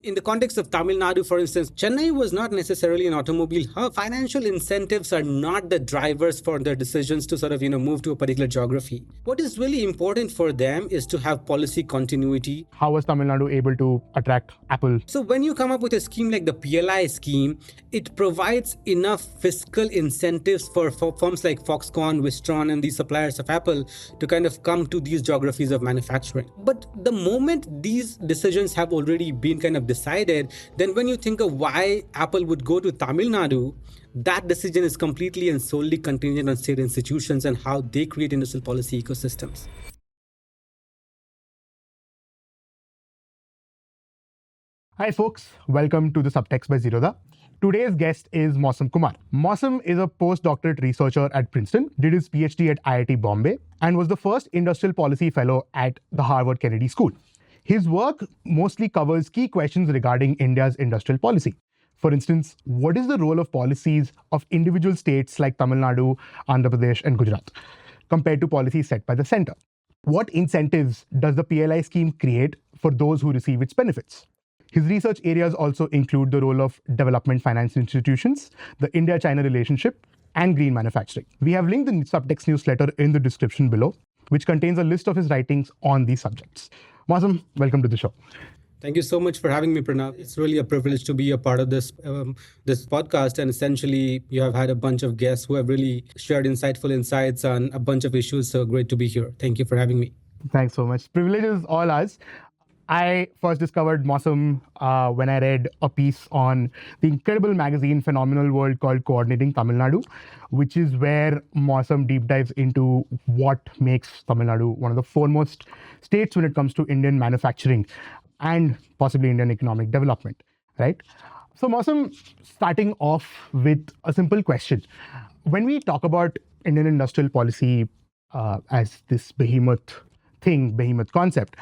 In the context of Tamil Nadu, for instance, Chennai was not necessarily an automobile hub. Financial incentives are not the drivers for their decisions to sort of, move to a particular geography. What is really important for them is to have policy continuity. How was Tamil Nadu able to attract Apple? So when you come up with a scheme like the PLI scheme, it provides enough fiscal incentives for firms like Foxconn, Wistron, and these suppliers of Apple to kind of come to these geographies of manufacturing. But the moment these decisions have already been kind of decided, then when you think of why Apple would go to Tamil Nadu, that decision is completely and solely contingent on state institutions and how they create industrial policy ecosystems. Hi folks, welcome to the Subtext by Zerodha. Today's guest is Mausam Kumar. Mausam is a postdoctorate researcher at Princeton, did his PhD at IIT Bombay, and was the first industrial policy fellow at the Harvard Kennedy School. His work mostly covers key questions regarding India's industrial policy. For instance, what is the role of policies of individual states like Tamil Nadu, Andhra Pradesh, and Gujarat compared to policies set by the center? What incentives does the PLI scheme create for those who receive its benefits? His research areas also include the role of development finance institutions, the India-China relationship, and green manufacturing. We have linked the Subtext newsletter in the description below, which contains a list of his writings on these subjects. Mausam, welcome to the show. Thank you so much for having me, Pranav. It's really a privilege to be a part of this podcast. And essentially, you have had a bunch of guests who have really shared insightful insights on a bunch of issues. So great to be here. Thank you for having me. Thanks so much. Privilege is all ours. I first discovered Mausam when I read a piece on the incredible magazine Phenomenal World called Coordinating Tamil Nadu, which is where Mausam deep dives into what makes Tamil Nadu one of the foremost states when it comes to Indian manufacturing and possibly Indian economic development, right? So Mausam, starting off with a simple question. When we talk about Indian industrial policy as this behemoth concept,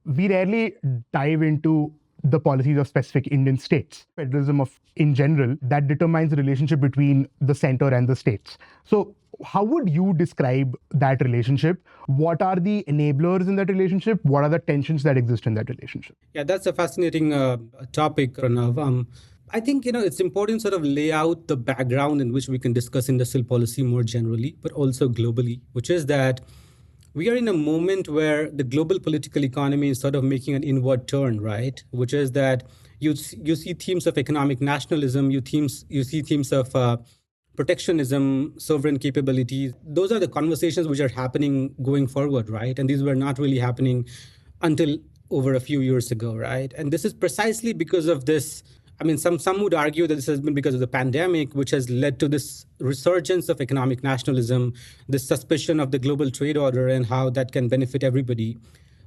we rarely dive into the policies of specific Indian states. Federalism in general, that determines the relationship between the center and the states. So how would you describe that relationship? What are the enablers in that relationship? What are the tensions that exist in that relationship? Yeah, that's a fascinating topic, Pranav. I think, it's important to sort of lay out the background in which we can discuss industrial policy more generally, but also globally, which is that we are in a moment where the global political economy is sort of making an inward turn, right? Which is that you see themes of economic nationalism, you see themes of protectionism, sovereign capabilities. Those are the conversations which are happening going forward, right? And these were not really happening until over a few years ago, right? And this is precisely because of this. I mean, some would argue that this has been because of the pandemic, which has led to this resurgence of economic nationalism, this suspicion of the global trade order and how that can benefit everybody.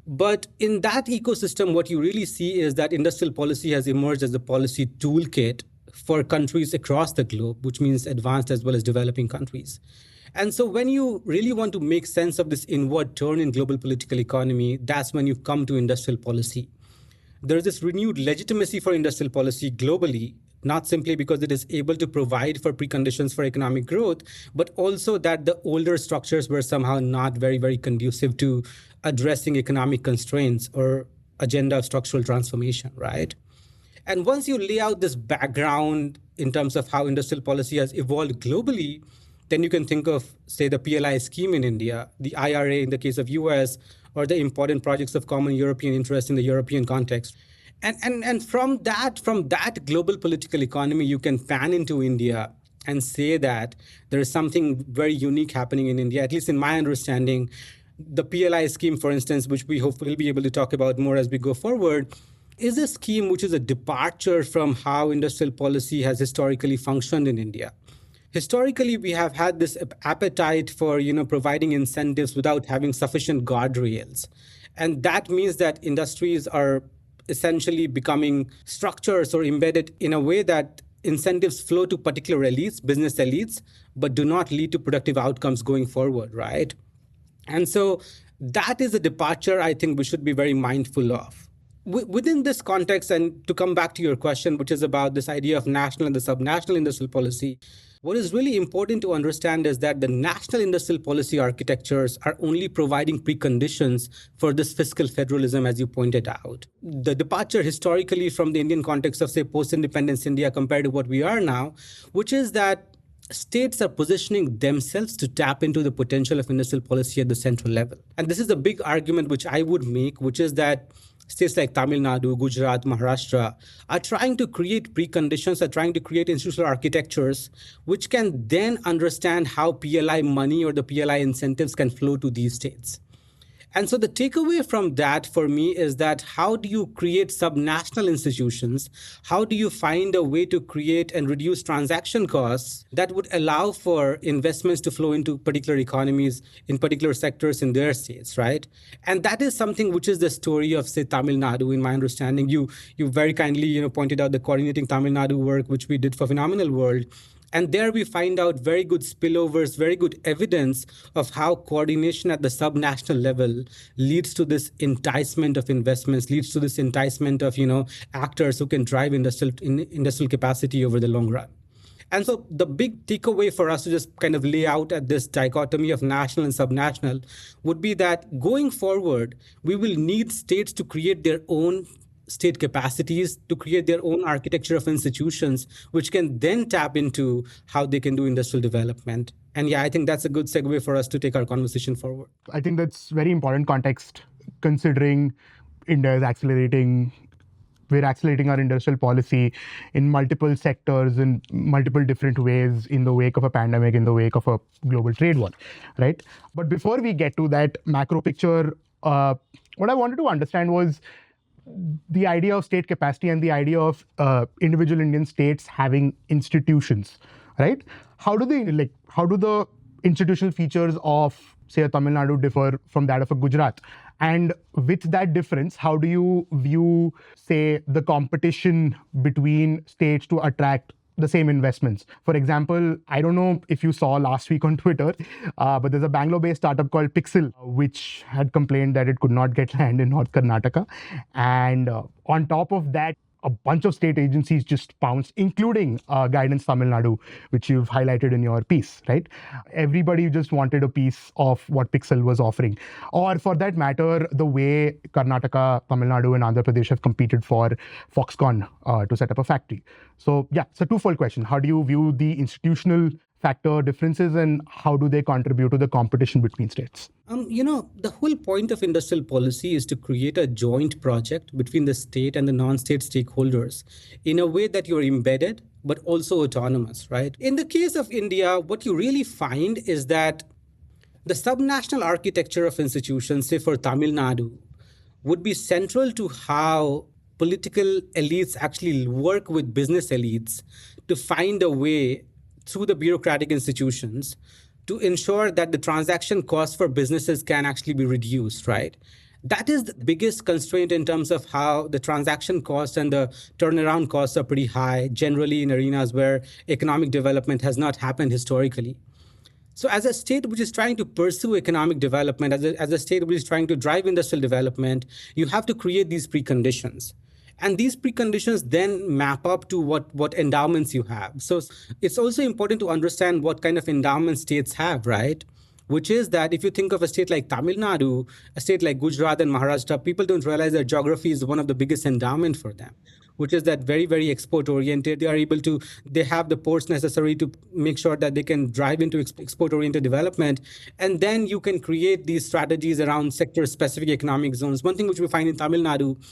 But in that ecosystem, what you really see is that industrial policy has emerged as a policy toolkit for countries across the globe, which means advanced as well as developing countries. And so when you really want to make sense of this inward turn in global political economy, that's when you come to industrial policy. There's this renewed legitimacy for industrial policy globally, not simply because it is able to provide for preconditions for economic growth, but also that the older structures were somehow not very, very conducive to addressing economic constraints or agenda of structural transformation, right? And once you lay out this background in terms of how industrial policy has evolved globally, then you can think of, say, the PLI scheme in India, the IRA in the case of US, or the important projects of common European interest in the European context. And from that global political economy, you can pan into India and say that there is something very unique happening in India, at least in my understanding. The PLI scheme, for instance, which we hopefully will be able to talk about more as we go forward, is a scheme which is a departure from how industrial policy has historically functioned in India. Historically, we have had this appetite for, providing incentives without having sufficient guardrails. And that means that industries are essentially becoming structures or embedded in a way that incentives flow to particular elites, business elites, but do not lead to productive outcomes going forward, right? And so that is a departure I think we should be very mindful of. Within this context, and to come back to your question, which is about this idea of national and the subnational industrial policy, What is really important to understand is that the national industrial policy architectures are only providing preconditions for this fiscal federalism, as you pointed out. The departure historically from the Indian context of, say, post-independence India compared to what we are now, which is that states are positioning themselves to tap into the potential of industrial policy at the central level. And this is the big argument which I would make, which is that states like Tamil Nadu, Gujarat, Maharashtra are trying to create preconditions, are trying to create institutional architectures, which can then understand how PLI money or the PLI incentives can flow to these states. And so the takeaway from that for me is that how do you create subnational institutions? How do you find a way to create and reduce transaction costs that would allow for investments to flow into particular economies in particular sectors in their states, right? And that is something which is the story of, say, Tamil Nadu, in my understanding. You very kindly pointed out the coordinating Tamil Nadu work, which we did for Phenomenal World. And there we find out very good spillovers, very good evidence of how coordination at the subnational level leads to this enticement of investments, leads to this enticement of, actors who can drive industrial capacity over the long run. And so the big takeaway for us to just kind of lay out at this dichotomy of national and subnational would be that going forward, we will need states to create their own state capacities, to create their own architecture of institutions, which can then tap into how they can do industrial development. And yeah, I think that's a good segue for us to take our conversation forward. I think that's very important context, considering India is we're accelerating our industrial policy in multiple sectors in multiple different ways in the wake of a pandemic, in the wake of a global trade war, right? But before we get to that macro picture, what I wanted to understand was the idea of state capacity and the idea of individual Indian states having institutions, right? How do the institutional features of, say, a Tamil Nadu differ from that of a Gujarat? And with that difference, how do you view, say, the competition between states to attract the same investments? For example, I don't know if you saw last week on Twitter, but there's a Bangalore-based startup called Pixel, which had complained that it could not get land in North Karnataka. And on top of that, a bunch of state agencies just pounced, including Guidance Tamil Nadu, which you've highlighted in your piece, right? Everybody just wanted a piece of what Pixel was offering. Or for that matter, the way Karnataka, Tamil Nadu, and Andhra Pradesh have competed for Foxconn to set up a factory. So yeah, it's a twofold question. How do you view the institutional factor differences and how do they contribute to the competition between states? The whole point of industrial policy is to create a joint project between the state and the non-state stakeholders in a way that you're embedded, but also autonomous, right? In the case of India, what you really find is that the subnational architecture of institutions, say for Tamil Nadu, would be central to how political elites actually work with business elites to find a way through the bureaucratic institutions to ensure that the transaction costs for businesses can actually be reduced, right? That is the biggest constraint in terms of how the transaction costs and the turnaround costs are pretty high, generally in arenas where economic development has not happened historically. So as a state which is trying to pursue economic development, as a state which is trying to drive industrial development, you have to create these preconditions. And these preconditions then map up to what endowments you have. So it's also important to understand what kind of endowments states have, right? Which is that if you think of a state like Tamil Nadu, a state like Gujarat and Maharashtra, people don't realize that geography is one of the biggest endowment for them, which is that very, very export-oriented. They have the ports necessary to make sure that they can drive into export-oriented development. And then you can create these strategies around sector-specific economic zones. One thing which we find in Tamil Nadu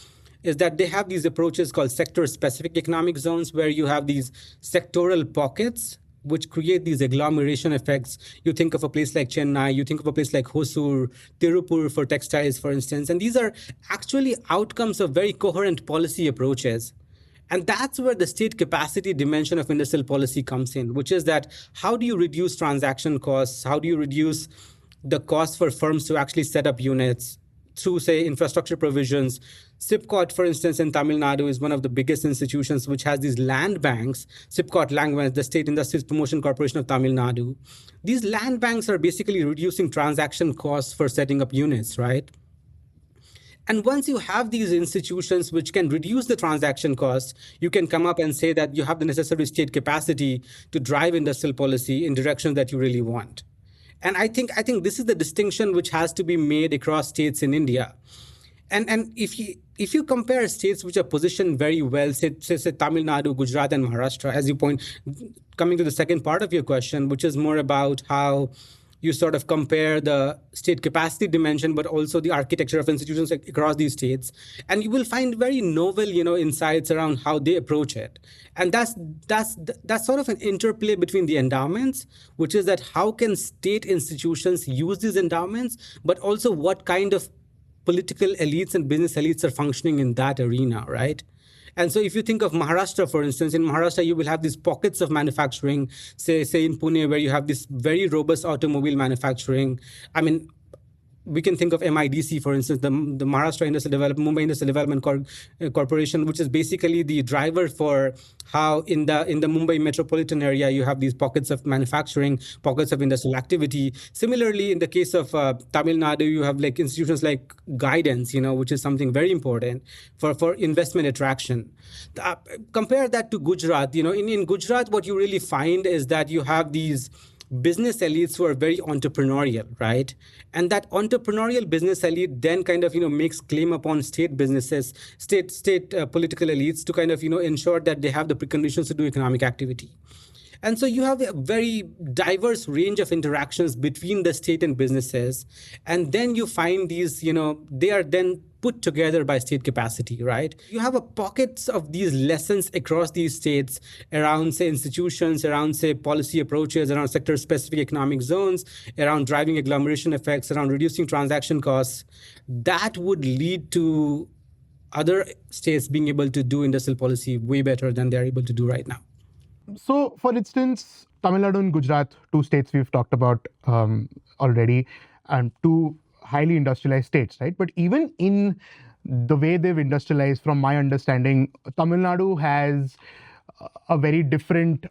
is that they have these approaches called sector-specific economic zones, where you have these sectoral pockets which create these agglomeration effects. You think of a place like Chennai, you think of a place like Hosur, Tirupur for textiles, for instance. And these are actually outcomes of very coherent policy approaches. And that's where the state capacity dimension of industrial policy comes in, which is that how do you reduce transaction costs? How do you reduce the cost for firms to actually set up units through, say, infrastructure provisions? SIPCOT, for instance, in Tamil Nadu is one of the biggest institutions which has these land banks. SIPCOT Land Bank, the State Industries Promotion Corporation of Tamil Nadu. These land banks are basically reducing transaction costs for setting up units, right? And once you have these institutions which can reduce the transaction cost, you can come up and say that you have the necessary state capacity to drive industrial policy in directions that you really want. And I think this is the distinction which has to be made across states in India. And if you compare states which are positioned very well, say Tamil Nadu, Gujarat, and Maharashtra, as you point, coming to the second part of your question, which is more about how you sort of compare the state capacity dimension, but also the architecture of institutions across these states, and you will find very novel, insights around how they approach it. And that's sort of an interplay between the endowments, which is that how can state institutions use these endowments, but also what kind of political elites and business elites are functioning in that arena, right? And so if you think of Maharashtra, for instance, in Maharashtra, you will have these pockets of manufacturing, say in Pune, where you have this very robust automobile manufacturing. I mean, we can think of MIDC, for instance, the Maharashtra Industrial Development, Mumbai Industrial Development Corporation, which is basically the driver for how in the Mumbai metropolitan area you have these pockets of manufacturing, pockets of industrial activity. Similarly, in the case of Tamil Nadu, you have like institutions like guidance, which is something very important for investment attraction. Compare that to Gujarat. In Gujarat, what you really find is that you have these business elites who are very entrepreneurial, right? And that entrepreneurial business elite then kind of, makes claim upon state businesses, state political elites to kind of, ensure that they have the preconditions to do economic activity. And so you have a very diverse range of interactions between the state and businesses. And then you find these, they are then put together by state capacity, right? You have a pockets of these lessons across these states around, say, institutions, around, say, policy approaches, around sector-specific economic zones, around driving agglomeration effects, around reducing transaction costs. That would lead to other states being able to do industrial policy way better than they're able to do right now. So, for instance, Tamil Nadu and Gujarat, two states we've talked about already, and two highly industrialized states, right? But even in the way they've industrialized, from my understanding, Tamil Nadu has a very different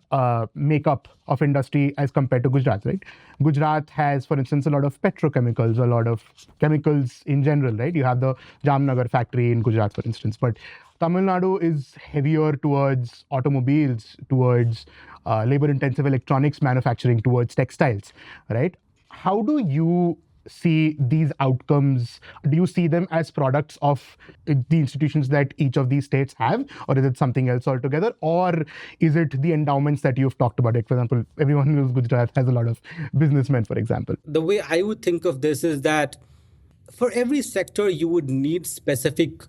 makeup of industry as compared to Gujarat, right? Gujarat has, for instance, a lot of petrochemicals, a lot of chemicals in general, right? You have the Jamnagar factory in Gujarat, for instance, but Tamil Nadu is heavier towards automobiles, towards labor-intensive electronics manufacturing, towards textiles, right? How do you see these outcomes? Do you see them as products of the institutions that each of these states have, or is it something else altogether? Or is it the endowments that you've talked about? Like, for example, everyone who knows Gujarat has a lot of businessmen, for example. The way I would think of this is that for every sector, you would need specific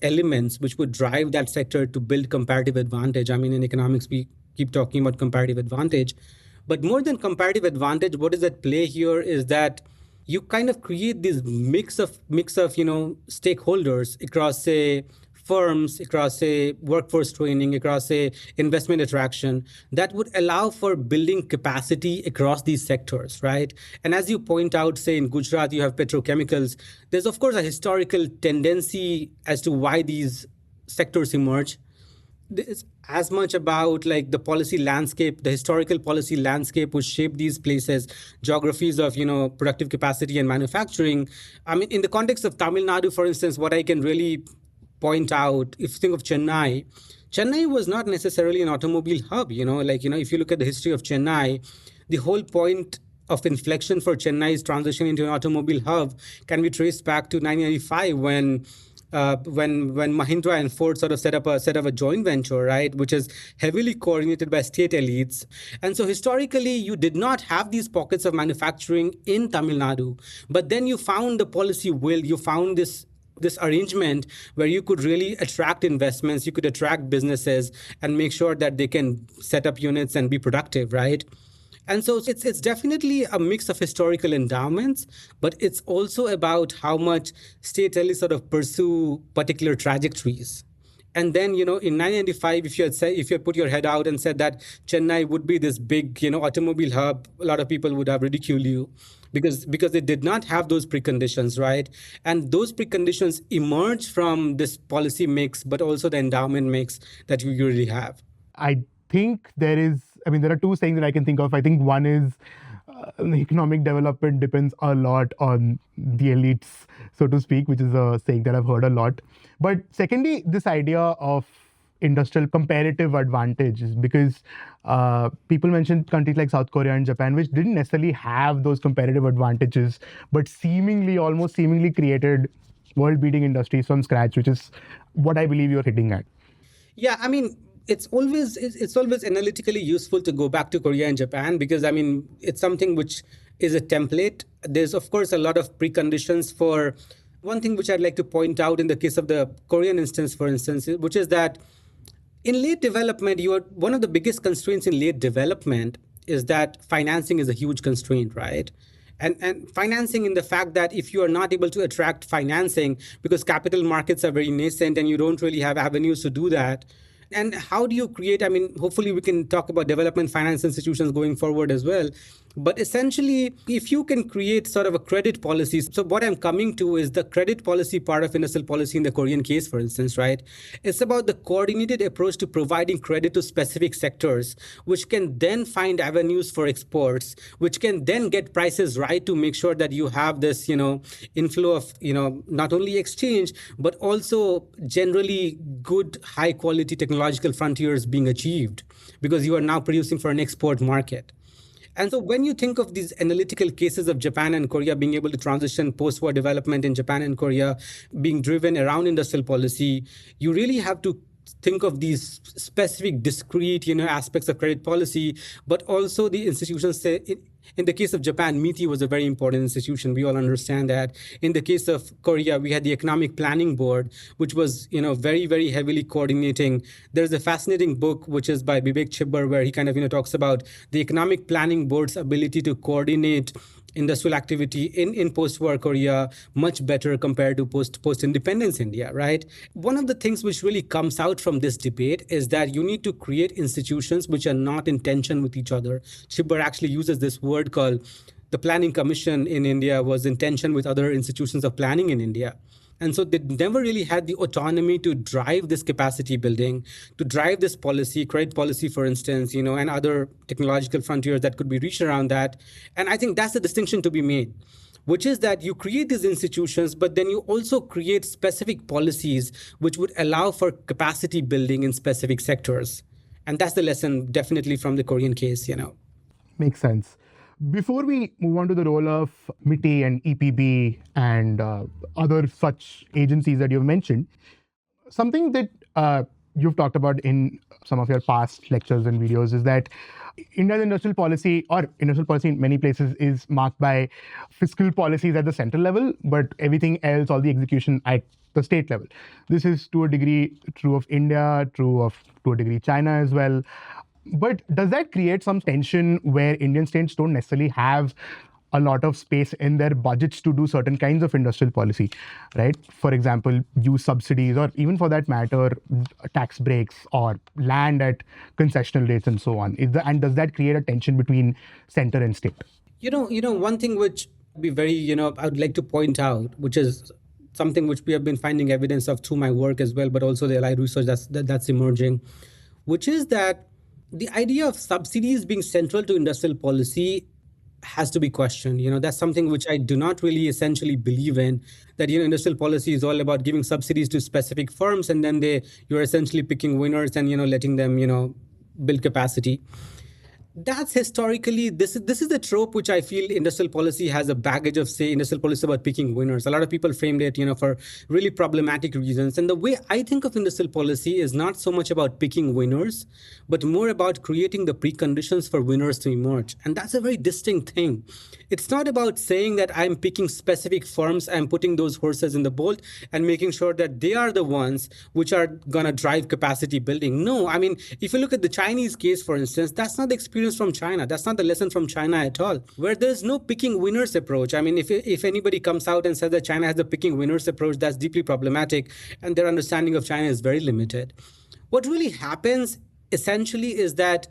elements which would drive that sector to build comparative advantage. I mean, in economics, we keep talking about comparative advantage. But more than comparative advantage, what is at play here is that you kind of create this mix of stakeholders across, say, firms, across, say, workforce training, across, say, investment attraction, that would allow for building capacity across these sectors, right? And as you point out, say, in Gujarat, you have petrochemicals. There's, of course, a historical tendency as to why these sectors emerge. It's as much about like the policy landscape, the historical policy landscape which shaped these places, geographies of, productive capacity and manufacturing. I mean, in the context of Tamil Nadu, for instance, what I can really point out, if you think of Chennai, Chennai was not necessarily an automobile hub, if you look at the history of Chennai, the whole point of inflection for Chennai's transition into an automobile hub can be traced back to 1995 when Mahindra and Ford sort of set up a joint venture, right, which is heavily coordinated by state elites. And so historically, you did not have these pockets of manufacturing in Tamil Nadu, but then you found the policy will, you found this arrangement where you could really attract investments, you could attract businesses and make sure that they can set up units and be productive, right? And so it's definitely a mix of historical endowments, but it's also about how much state elites sort of pursue particular trajectories. And then, in 1995, if you had put your head out and said that Chennai would be this big, automobile hub, a lot of people would have ridiculed you because they did not have those preconditions, right? And those preconditions emerge from this policy mix, but also the endowment mix that you really have. I think there are two things that I can think of. I think one is economic development depends a lot on the elites, so to speak, which is a saying that I've heard a lot. But secondly, this idea of industrial comparative advantage is because people mentioned countries like South Korea and Japan, which didn't necessarily have those comparative advantages, but almost seemingly created world-beating industries from scratch, which is what I believe you're hitting at. Yeah, I mean, it's always analytically useful to go back to Korea and Japan because I mean it's something which is a template. There's of course a lot of preconditions for one thing which I'd like to point out in the case of the Korean instance, for instance, which is that in late development, one of the biggest constraints in late development is that financing is a huge constraint, right? And financing in the fact that if you are not able to attract financing because capital markets are very nascent and you don't really have avenues to do that, and how do you create, I mean, hopefully we can talk about development finance institutions going forward as well. But essentially, if you can create sort of a credit policy, so what I'm coming to is the credit policy part of industrial policy in the Korean case, for instance, right? It's about the coordinated approach to providing credit to specific sectors, which can then find avenues for exports, which can then get prices right to make sure that you have this, inflow of, not only exchange, but also generally good, high quality technological frontiers being achieved because you are now producing for an export market. And so when you think of these analytical cases of Japan and Korea being able to transition post-war development in Japan and Korea being driven around industrial policy, you really have to think of these specific discrete aspects of credit policy, but also the institutions. In the case of Japan, MITI was a very important institution. We all understand that. In the case of Korea, we had the Economic Planning Board, which was very, very heavily coordinating. There's a fascinating book which is by Vivek Chibber where he kind of talks about the Economic Planning Board's ability to coordinate industrial activity in post-war Korea much better compared to post-independence India, right? One of the things which really comes out from this debate is that you need to create institutions which are not in tension with each other. Chibber actually uses this word called the Planning Commission in India was in tension with other institutions of planning in India. And so they never really had the autonomy to drive this capacity building, to drive this policy, credit policy, for instance, and other technological frontiers that could be reached around that. And I think that's the distinction to be made, which is that you create these institutions, but then you also create specific policies which would allow for capacity building in specific sectors. And that's the lesson definitely from the Korean case. Makes sense. Before we move on to the role of MITI and EPB and other such agencies that you've mentioned, something that you've talked about in some of your past lectures and videos is that India's industrial policy, or industrial policy in many places, is marked by fiscal policies at the central level, but everything else, all the execution at the state level. This is to a degree true of India, to a degree China as well. But does that create some tension where Indian states don't necessarily have a lot of space in their budgets to do certain kinds of industrial policy, right? For example, use subsidies, or even for that matter, tax breaks or land at concessional rates and so on. And does that create a tension between center and state? One thing which would be very, I would like to point out, which is something which we have been finding evidence of through my work as well, but also the allied research that's emerging, which is that the idea of subsidies being central to industrial policy has to be questioned. That's something which I do not really essentially believe in, that, industrial policy is all about giving subsidies to specific firms and then you're essentially picking winners and, letting them, build capacity. That's historically, this is the trope which I feel industrial policy has a baggage of, say, industrial policy about picking winners. A lot of people framed it, for really problematic reasons. And the way I think of industrial policy is not so much about picking winners, but more about creating the preconditions for winners to emerge. And that's a very distinct thing. It's not about saying that I'm picking specific firms, I'm putting those horses in the bolt and making sure that they are the ones which are going to drive capacity building. No, I mean, if you look at the Chinese case, for instance, that's not the experience from China. That's not the lesson from China at all, where there's no picking winners approach. I mean, if anybody comes out and says that China has the picking winners approach, that's deeply problematic, and their understanding of China is very limited. What really happens essentially is that,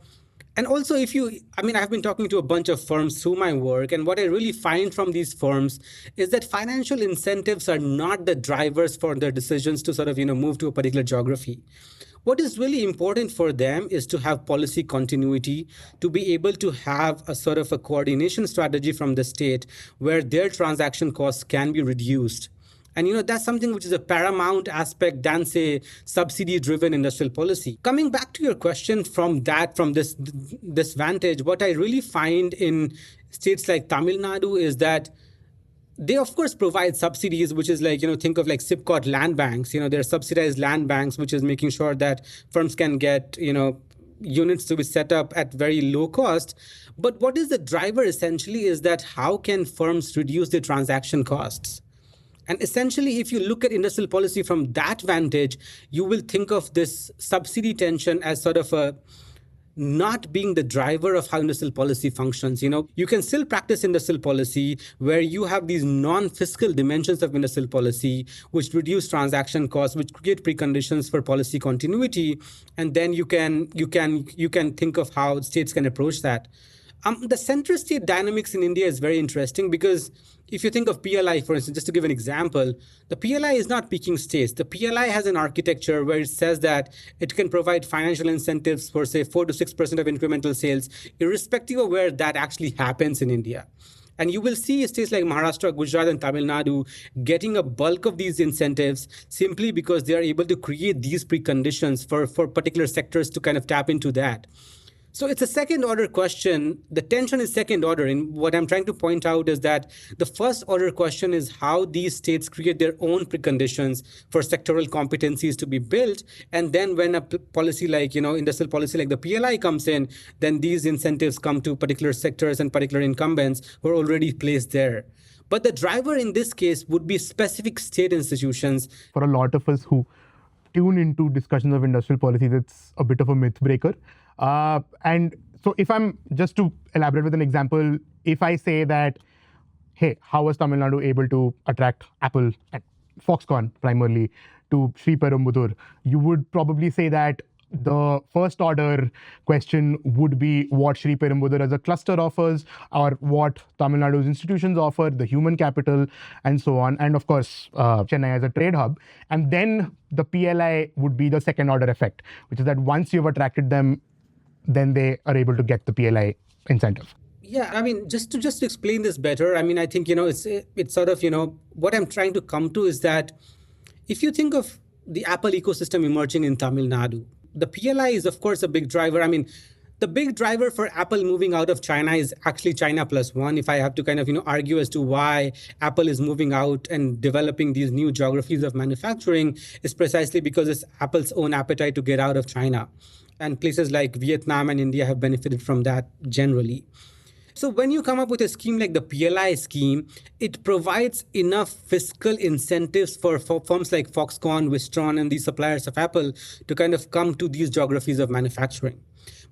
and also I've been talking to a bunch of firms through my work, and what I really find from these firms is that financial incentives are not the drivers for their decisions to sort of, move to a particular geography. What is really important for them is to have policy continuity, to be able to have a sort of a coordination strategy from the state where their transaction costs can be reduced. And that's something which is a paramount aspect than, say, subsidy-driven industrial policy. Coming back to your question from this vantage, what I really find in states like Tamil Nadu is that they of course provide subsidies, which is like, think of like SIPCOT land banks. They're subsidized land banks, which is making sure that firms can get, units to be set up at very low cost. But what is the driver essentially is that how can firms reduce their transaction costs? And essentially, if you look at industrial policy from that vantage, you will think of this subsidy tension as sort of a not being the driver of how industrial policy functions. You can still practice industrial policy where you have these non-fiscal dimensions of industrial policy, which reduce transaction costs, which create preconditions for policy continuity, and then you can think of how states can approach that. The center-state dynamics in India is very interesting because if you think of PLI, for instance, just to give an example, the PLI is not picking states. The PLI has an architecture where it says that it can provide financial incentives for, say, 4 to 6% of incremental sales, irrespective of where that actually happens in India. And you will see states like Maharashtra, Gujarat, and Tamil Nadu getting a bulk of these incentives simply because they are able to create these preconditions for particular sectors to kind of tap into that. So it's a second order question. The tension is second order. And what I'm trying to point out is that the first order question is how these states create their own preconditions for sectoral competencies to be built. And then when a policy like, industrial policy like the PLI comes in, then these incentives come to particular sectors and particular incumbents who are already placed there. But the driver in this case would be specific state institutions. For a lot of us who tune into discussions of industrial policy, that's a bit of a myth breaker. And so if I'm just to elaborate with an example, if I say that, hey, how was Tamil Nadu able to attract Apple and Foxconn primarily to Sri Perumbudur, you would probably say that the first order question would be what Sri Perumbudur as a cluster offers or what Tamil Nadu's institutions offer, the human capital and so on. And of course, Chennai as a trade hub. And then the PLI would be the second order effect, which is that once you've attracted them, then they are able to get the PLI incentive. Yeah, I mean, just to explain this better, I mean, I think, it's sort of, what I'm trying to come to is that if you think of the Apple ecosystem emerging in Tamil Nadu, the PLI is, of course, a big driver. I mean, the big driver for Apple moving out of China is actually China plus one. If I have to kind of, argue as to why Apple is moving out and developing these new geographies of manufacturing is precisely because it's Apple's own appetite to get out of China. And places like Vietnam and India have benefited from that generally. So when you come up with a scheme like the PLI scheme, it provides enough fiscal incentives for firms like Foxconn, Wistron, and these suppliers of Apple to kind of come to these geographies of manufacturing.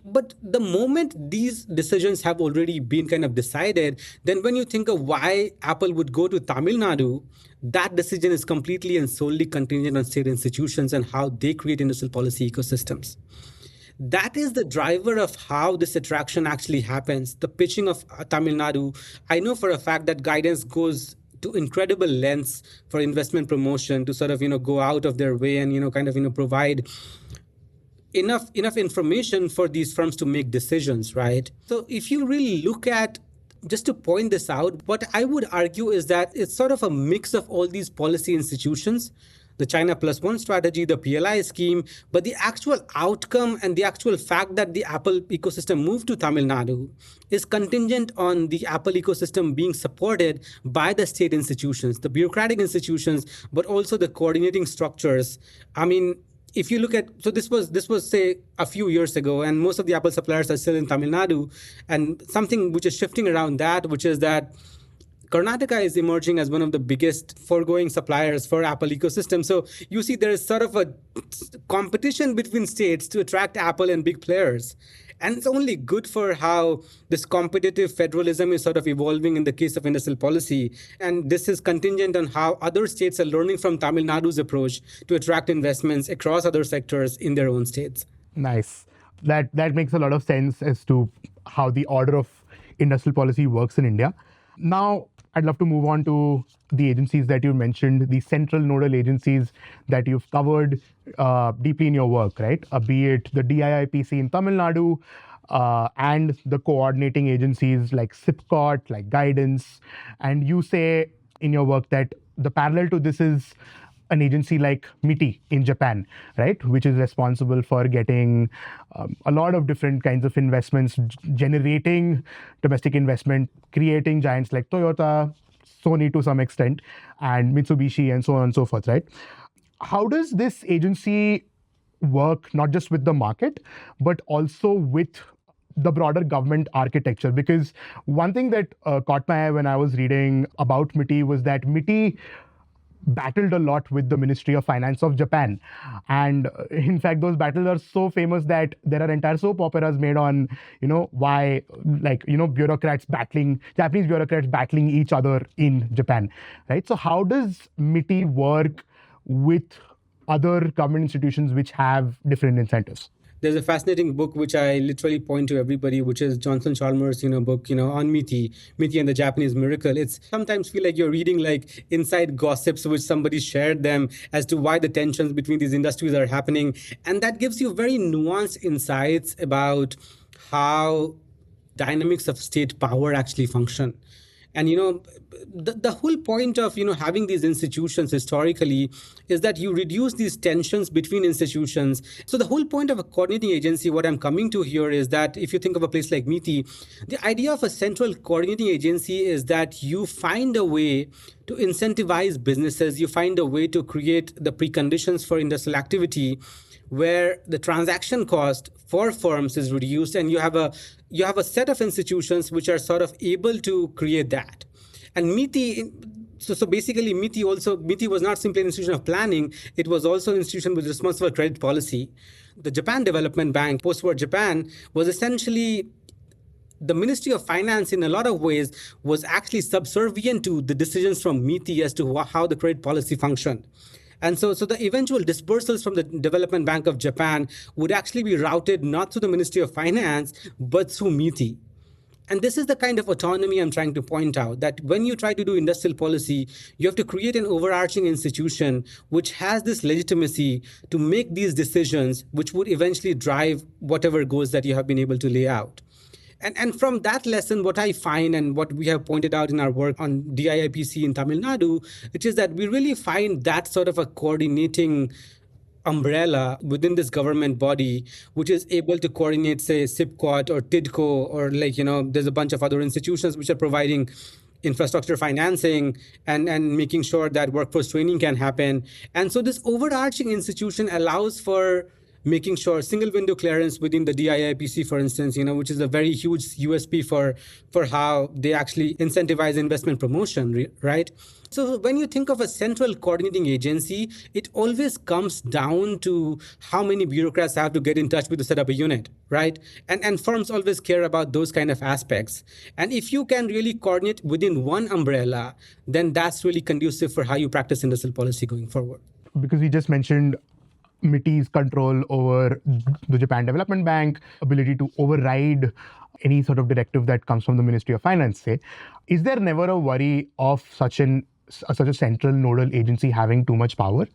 But the moment these decisions have already been kind of decided, then when you think of why Apple would go to Tamil Nadu, that decision is completely and solely contingent on state institutions and how they create industrial policy ecosystems. That is the driver of how this attraction actually happens. The pitching of Tamil Nadu, I know for a fact that guidance goes to incredible lengths for investment promotion to sort of, go out of their way and, provide enough information for these firms to make decisions, right? So if you really look at, just to point this out, what I would argue is that it's sort of a mix of all these policy institutions, the China plus one strategy, the PLI scheme, but the actual outcome and the actual fact that the Apple ecosystem moved to Tamil Nadu is contingent on the Apple ecosystem being supported by the state institutions, the bureaucratic institutions, but also the coordinating structures. I mean, if you look at, so this was say a few years ago, and most of the Apple suppliers are still in Tamil Nadu, and something which is shifting around that, which is that Karnataka is emerging as one of the biggest foregoing suppliers for Apple ecosystem. So you see there is sort of a competition between states to attract Apple and big players. And it's only good for how this competitive federalism is sort of evolving in the case of industrial policy. And this is contingent on how other states are learning from Tamil Nadu's approach to attract investments across other sectors in their own states. Nice. That makes a lot of sense as to how the order of industrial policy works in India. Now, I'd love to move on to the agencies that you mentioned, the central nodal agencies that you've covered deeply in your work, right? Be it the DIPC in Tamil Nadu, and the coordinating agencies like SIPCOT, like Guidance. And you say in your work that the parallel to this is an agency like MITI in Japan, right, which is responsible for getting a lot of different kinds of investments, generating domestic investment, creating giants like Toyota, Sony to some extent, and Mitsubishi, and so on and so forth, right? How does this agency work not just with the market, but also with the broader government architecture? Because one thing that caught my eye when I was reading about MITI was that MITI battled a lot with the Ministry of Finance of Japan. And in fact, those battles are so famous that there are entire soap operas made on, why, bureaucrats battling, Japanese bureaucrats battling each other in Japan, right? So how does MITI work with other government institutions which have different incentives? There's a fascinating book which I literally point to everybody, which is Johnson Chalmers, book, on MITI and the Japanese miracle. It's sometimes feel like you're reading like inside gossips which somebody shared them as to why the tensions between these industries are happening. And that gives you very nuanced insights about how dynamics of state power actually function. And the whole point of having these institutions historically is that you reduce these tensions between institutions. So the whole point of a coordinating agency, what I'm coming to here, is that if you think of a place like MITI, the idea of a central coordinating agency is that you find a way to incentivize businesses, you find a way to create the preconditions for industrial activity where the transaction cost for firms is reduced, and you have a set of institutions which are sort of able to create that. And MITI, so basically MITI was not simply an institution of planning, it was also an institution with responsible credit policy. The Japan Development Bank, post-war Japan, was essentially the Ministry of Finance in a lot of ways was actually subservient to the decisions from MITI as to how the credit policy functioned. And so the eventual disbursals from the Development Bank of Japan would actually be routed not through the Ministry of Finance, but through MITI. And this is the kind of autonomy I'm trying to point out, that when you try to do industrial policy, you have to create an overarching institution which has this legitimacy to make these decisions, which would eventually drive whatever goals that you have been able to lay out. And from that lesson, what I find and what we have pointed out in our work on DIPC in Tamil Nadu, which is that we really find that sort of a coordinating umbrella within this government body, which is able to coordinate, say, SIPCOT or TIDCO, or there's a bunch of other institutions which are providing infrastructure financing and making sure that workforce training can happen. And so this overarching institution allows for making sure single window clearance within the DIPC, for instance, which is a very huge USP for how they actually incentivize investment promotion, right? So when you think of a central coordinating agency, it always comes down to how many bureaucrats have to get in touch with to set up a unit, right? And firms always care about those kind of aspects. And if you can really coordinate within one umbrella, then that's really conducive for how you practice industrial policy going forward. Because we just mentioned MITI's control over the Japan Development Bank, ability to override any sort of directive that comes from the Ministry of Finance, say, is there never a worry of such a central nodal agency having too much power?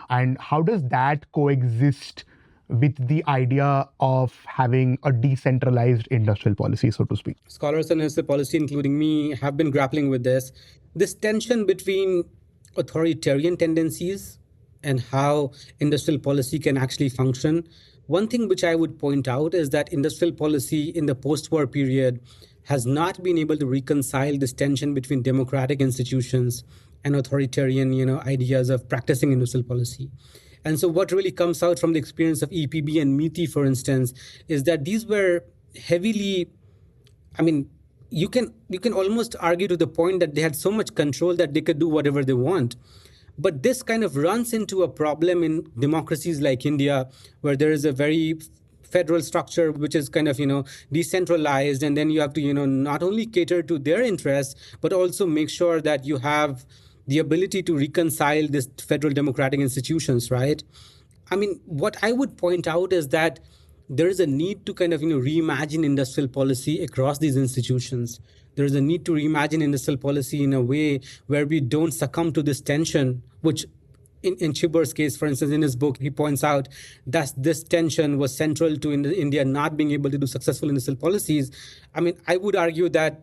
And how does that coexist with the idea of having a decentralized industrial policy, so to speak? Scholars on industrial policy, including me, have been grappling with this tension between authoritarian tendencies and how industrial policy can actually function. One thing which I would point out is that industrial policy in the post-war period has not been able to reconcile this tension between democratic institutions and authoritarian, ideas of practicing industrial policy. And so what really comes out from the experience of EPB and MITI, for instance, is that these were heavily, you can almost argue to the point that they had so much control that they could do whatever they want. But this kind of runs into a problem in democracies like India, where there is a very federal structure which is kind of, decentralized. And then you have to, not only cater to their interests, but also make sure that you have the ability to reconcile these federal democratic institutions, right? What I would point out is that there is a need to kind of reimagine industrial policy across these institutions. There is a need to reimagine industrial policy in a way where we don't succumb to this tension, which in Chibur's case, for instance, in his book, he points out that this tension was central to India not being able to do successful industrial policies. I mean, I would argue that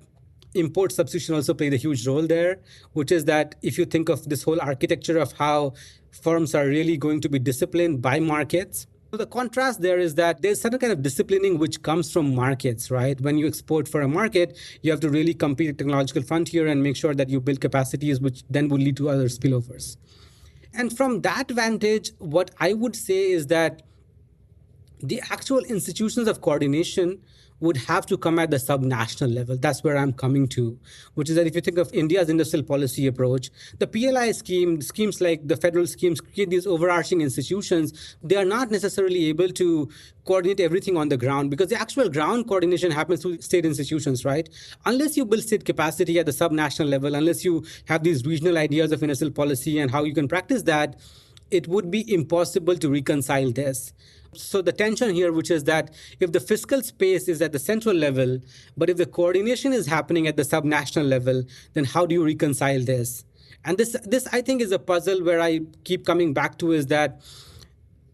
import substitution also played a huge role there, which is that if you think of this whole architecture of how firms are really going to be disciplined by markets. So the contrast there is that there's certain kind of disciplining which comes from markets, right? When you export for a market, you have to really compete at technological frontier and make sure that you build capacities, which then will lead to other spillovers. And from that vantage, what I would say is that the actual institutions of coordination would have to come at the subnational level. That's where I'm coming to, which is that if you think of India's industrial policy approach, the PLI scheme, schemes like the federal schemes create these overarching institutions. They are not necessarily able to coordinate everything on the ground because the actual ground coordination happens through state institutions, right? Unless you build state capacity at the subnational level, unless you have these regional ideas of industrial policy and how you can practice that, it would be impossible to reconcile this. So the tension here, which is that if the fiscal space is at the central level, but if the coordination is happening at the subnational level, then how do you reconcile this? And this I think is a puzzle where I keep coming back to is that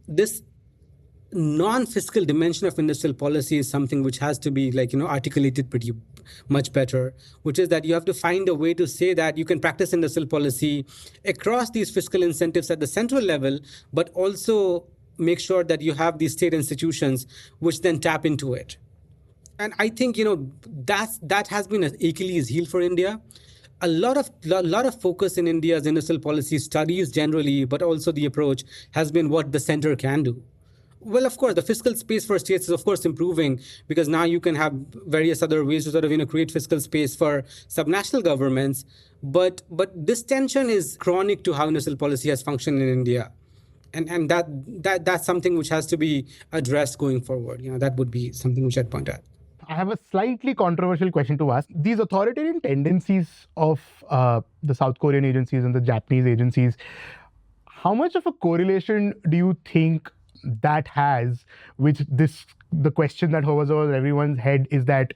this non-fiscal dimension of industrial policy is something which has to be articulated pretty much better, which is that you have to find a way to say that you can practice industrial policy across these fiscal incentives at the central level, but also make sure that you have these state institutions which then tap into it. And I think that has been an Achilles heel for India. A lot of focus in India's industrial policy studies generally, but also the approach has been what the center can do. Well, of course, the fiscal space for states is, of course, improving because now you can have various other ways to sort of create fiscal space for subnational governments. But this tension is chronic to how industrial policy has functioned in India. And that's something which has to be addressed going forward. That would be something which I'd point out. I have a slightly controversial question to ask. These authoritarian tendencies of the South Korean agencies and the Japanese agencies, how much of a correlation do you think that has with the question that hovers over everyone's head is that,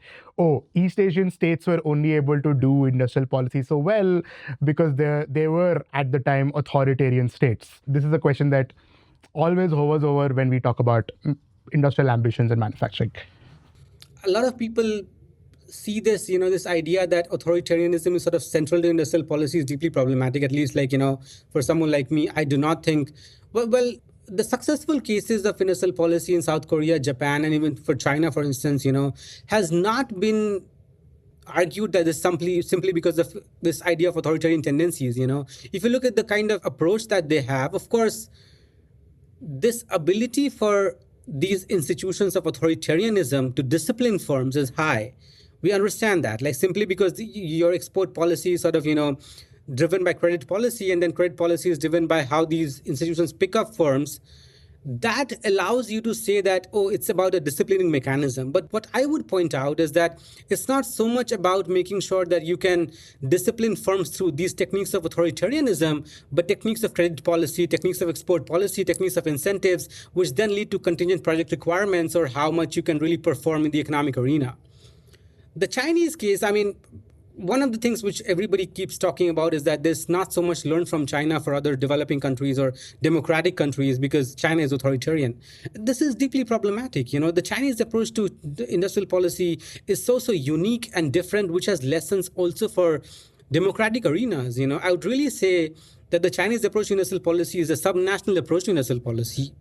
East Asian states were only able to do industrial policy so well because they were at the time authoritarian states. This is a question that always hovers over when we talk about industrial ambitions and manufacturing. A lot of people see this, this idea that authoritarianism is sort of central to industrial policy is deeply problematic, at least for someone like me. I do not think, well, the successful cases of industrial policy in South Korea, Japan, and even for China, for instance, has not been argued that this simply because of this idea of authoritarian tendencies. If you look at the kind of approach that they have, of course, this ability for these institutions of authoritarianism to discipline firms is high. We understand that, simply because your export policy is sort of, driven by credit policy, and then credit policy is driven by how these institutions pick up firms. That allows you to say that, it's about a disciplining mechanism. But what I would point out is that it's not so much about making sure that you can discipline firms through these techniques of authoritarianism, but techniques of credit policy, techniques of export policy, techniques of incentives, which then lead to contingent project requirements or how much you can really perform in the economic arena. The Chinese case, one of the things which everybody keeps talking about is that there's not so much learned from China for other developing countries or democratic countries because China is authoritarian. This is deeply problematic. The Chinese approach to industrial policy is so unique and different, which has lessons also for democratic arenas. I would really say that the Chinese approach to industrial policy is a subnational approach to industrial policy,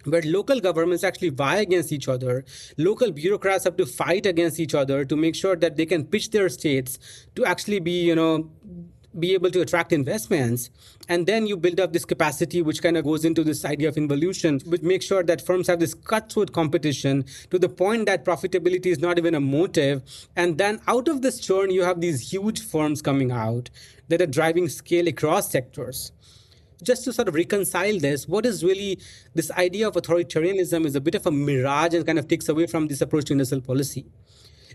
where local governments actually vie against each other. Local bureaucrats have to fight against each other to make sure that they can pitch their states to actually be able to attract investments. And then you build up this capacity, which kind of goes into this idea of involution, which makes sure that firms have this cutthroat competition to the point that profitability is not even a motive. And then out of this churn, you have these huge firms coming out that are driving scale across sectors. Just to sort of reconcile this, what is really this idea of authoritarianism is a bit of a mirage and kind of takes away from this approach to industrial policy.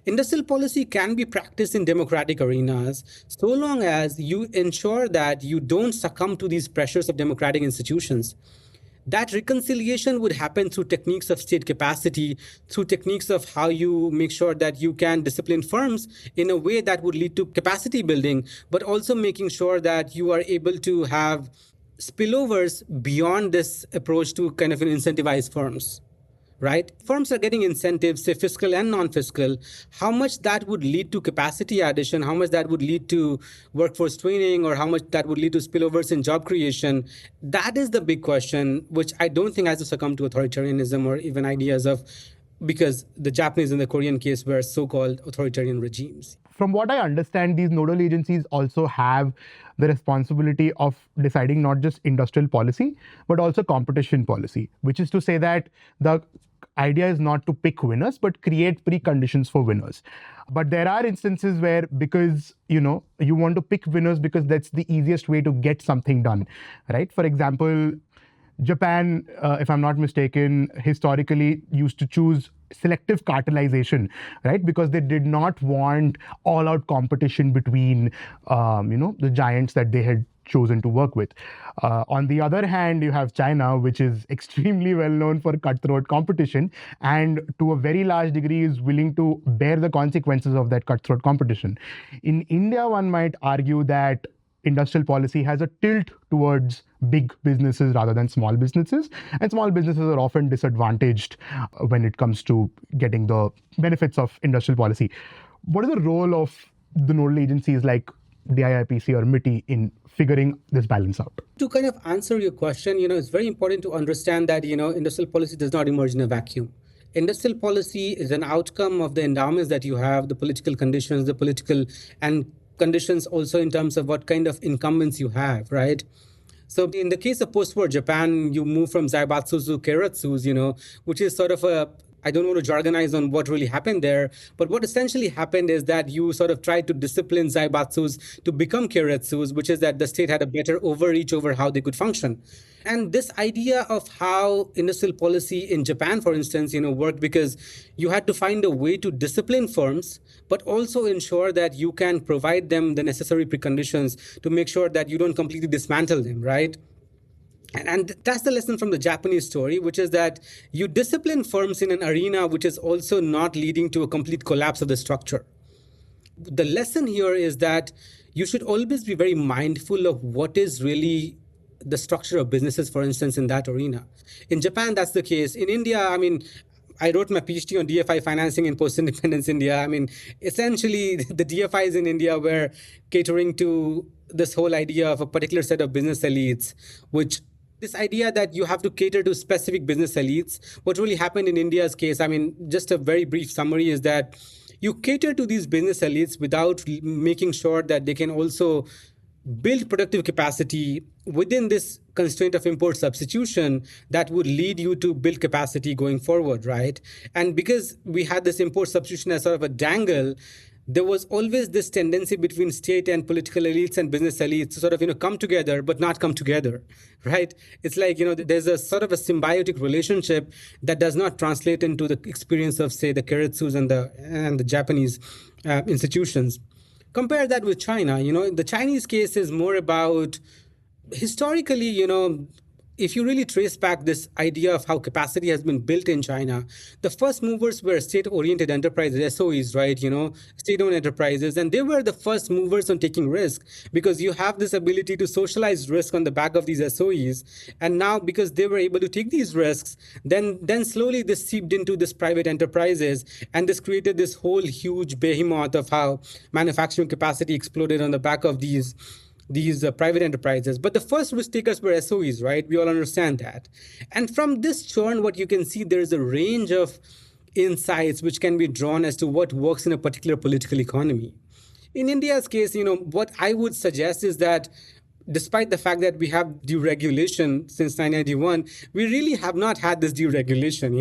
Industrial policy can be practiced in democratic arenas so long as you ensure that you don't succumb to these pressures of democratic institutions. That reconciliation would happen through techniques of state capacity, through techniques of how you make sure that you can discipline firms in a way that would lead to capacity building, but also making sure that you are able to have spillovers beyond this approach to kind of incentivize firms. Right? Firms are getting incentives, say fiscal and non-fiscal. How much that would lead to capacity addition, how much that would lead to workforce training, or how much that would lead to spillovers in job creation, that is the big question, which I don't think has to succumb to authoritarianism or even ideas of, because the Japanese and the Korean case were so-called authoritarian regimes. From what I understand, these nodal agencies also have the responsibility of deciding not just industrial policy, but also competition policy, which is to say that the idea is not to pick winners, but create preconditions for winners. But there are instances where, because you want to pick winners because that's the easiest way to get something done, right? For example, Japan, if I'm not mistaken, historically used to choose selective cartelization, right? Because they did not want all-out competition between, the giants that they had chosen to work with. On the other hand, you have China, which is extremely well known for cutthroat competition, and to a very large degree is willing to bear the consequences of that cutthroat competition. In India, one might argue that industrial policy has a tilt towards big businesses rather than small businesses, and small businesses are often disadvantaged when it comes to getting the benefits of industrial policy. What is the role of the nodal agencies like DIPC or MITI in figuring this balance out? To kind of answer your question, it's very important to understand that, industrial policy does not emerge in a vacuum. Industrial policy is an outcome of the endowments that you have, the political conditions, the political and conditions also in terms of what kind of incumbents you have, right? So in the case of post-war Japan, you move from zaibatsu to keiretsu, which is sort of I don't want to jargonize on what really happened there, but what essentially happened is that you sort of tried to discipline zaibatsus to become keiretsus, which is that the state had a better overreach over how they could function. And this idea of how industrial policy in Japan, for instance, worked because you had to find a way to discipline firms, but also ensure that you can provide them the necessary preconditions to make sure that you don't completely dismantle them, right? And that's the lesson from the Japanese story, which is that you discipline firms in an arena which is also not leading to a complete collapse of the structure. The lesson here is that you should always be very mindful of what is really the structure of businesses, for instance, in that arena. In Japan, that's the case. In India, I wrote my PhD on DFI financing in post-independence India. Essentially, the DFIs in India were catering to this whole idea of a particular set of business elites, which this idea that you have to cater to specific business elites. What really happened in India's case, just a very brief summary is that you cater to these business elites without making sure that they can also build productive capacity within this constraint of import substitution that would lead you to build capacity going forward, right? And because we had this import substitution as sort of a dangle, there was always this tendency between state and political elites and business elites to sort of, come together, but not come together, right? It's like, there's a sort of a symbiotic relationship that does not translate into the experience of, say, the keiretsus and the Japanese institutions. Compare that with China. The Chinese case is more about, historically, if you really trace back this idea of how capacity has been built in China, the first movers were state-oriented enterprises, SOEs, right? State-owned enterprises. And they were the first movers on taking risk because you have this ability to socialize risk on the back of these SOEs. And now, because they were able to take these risks, then slowly this seeped into this private enterprises. And this created this whole huge behemoth of how manufacturing capacity exploded on the back of these private enterprises. But the first risk takers were SOEs, right? We all understand that. And from this churn, what you can see, there is a range of insights which can be drawn as to what works in a particular political economy. In India's case, what I would suggest is that despite the fact that we have deregulation since 1991, we really have not had this deregulation.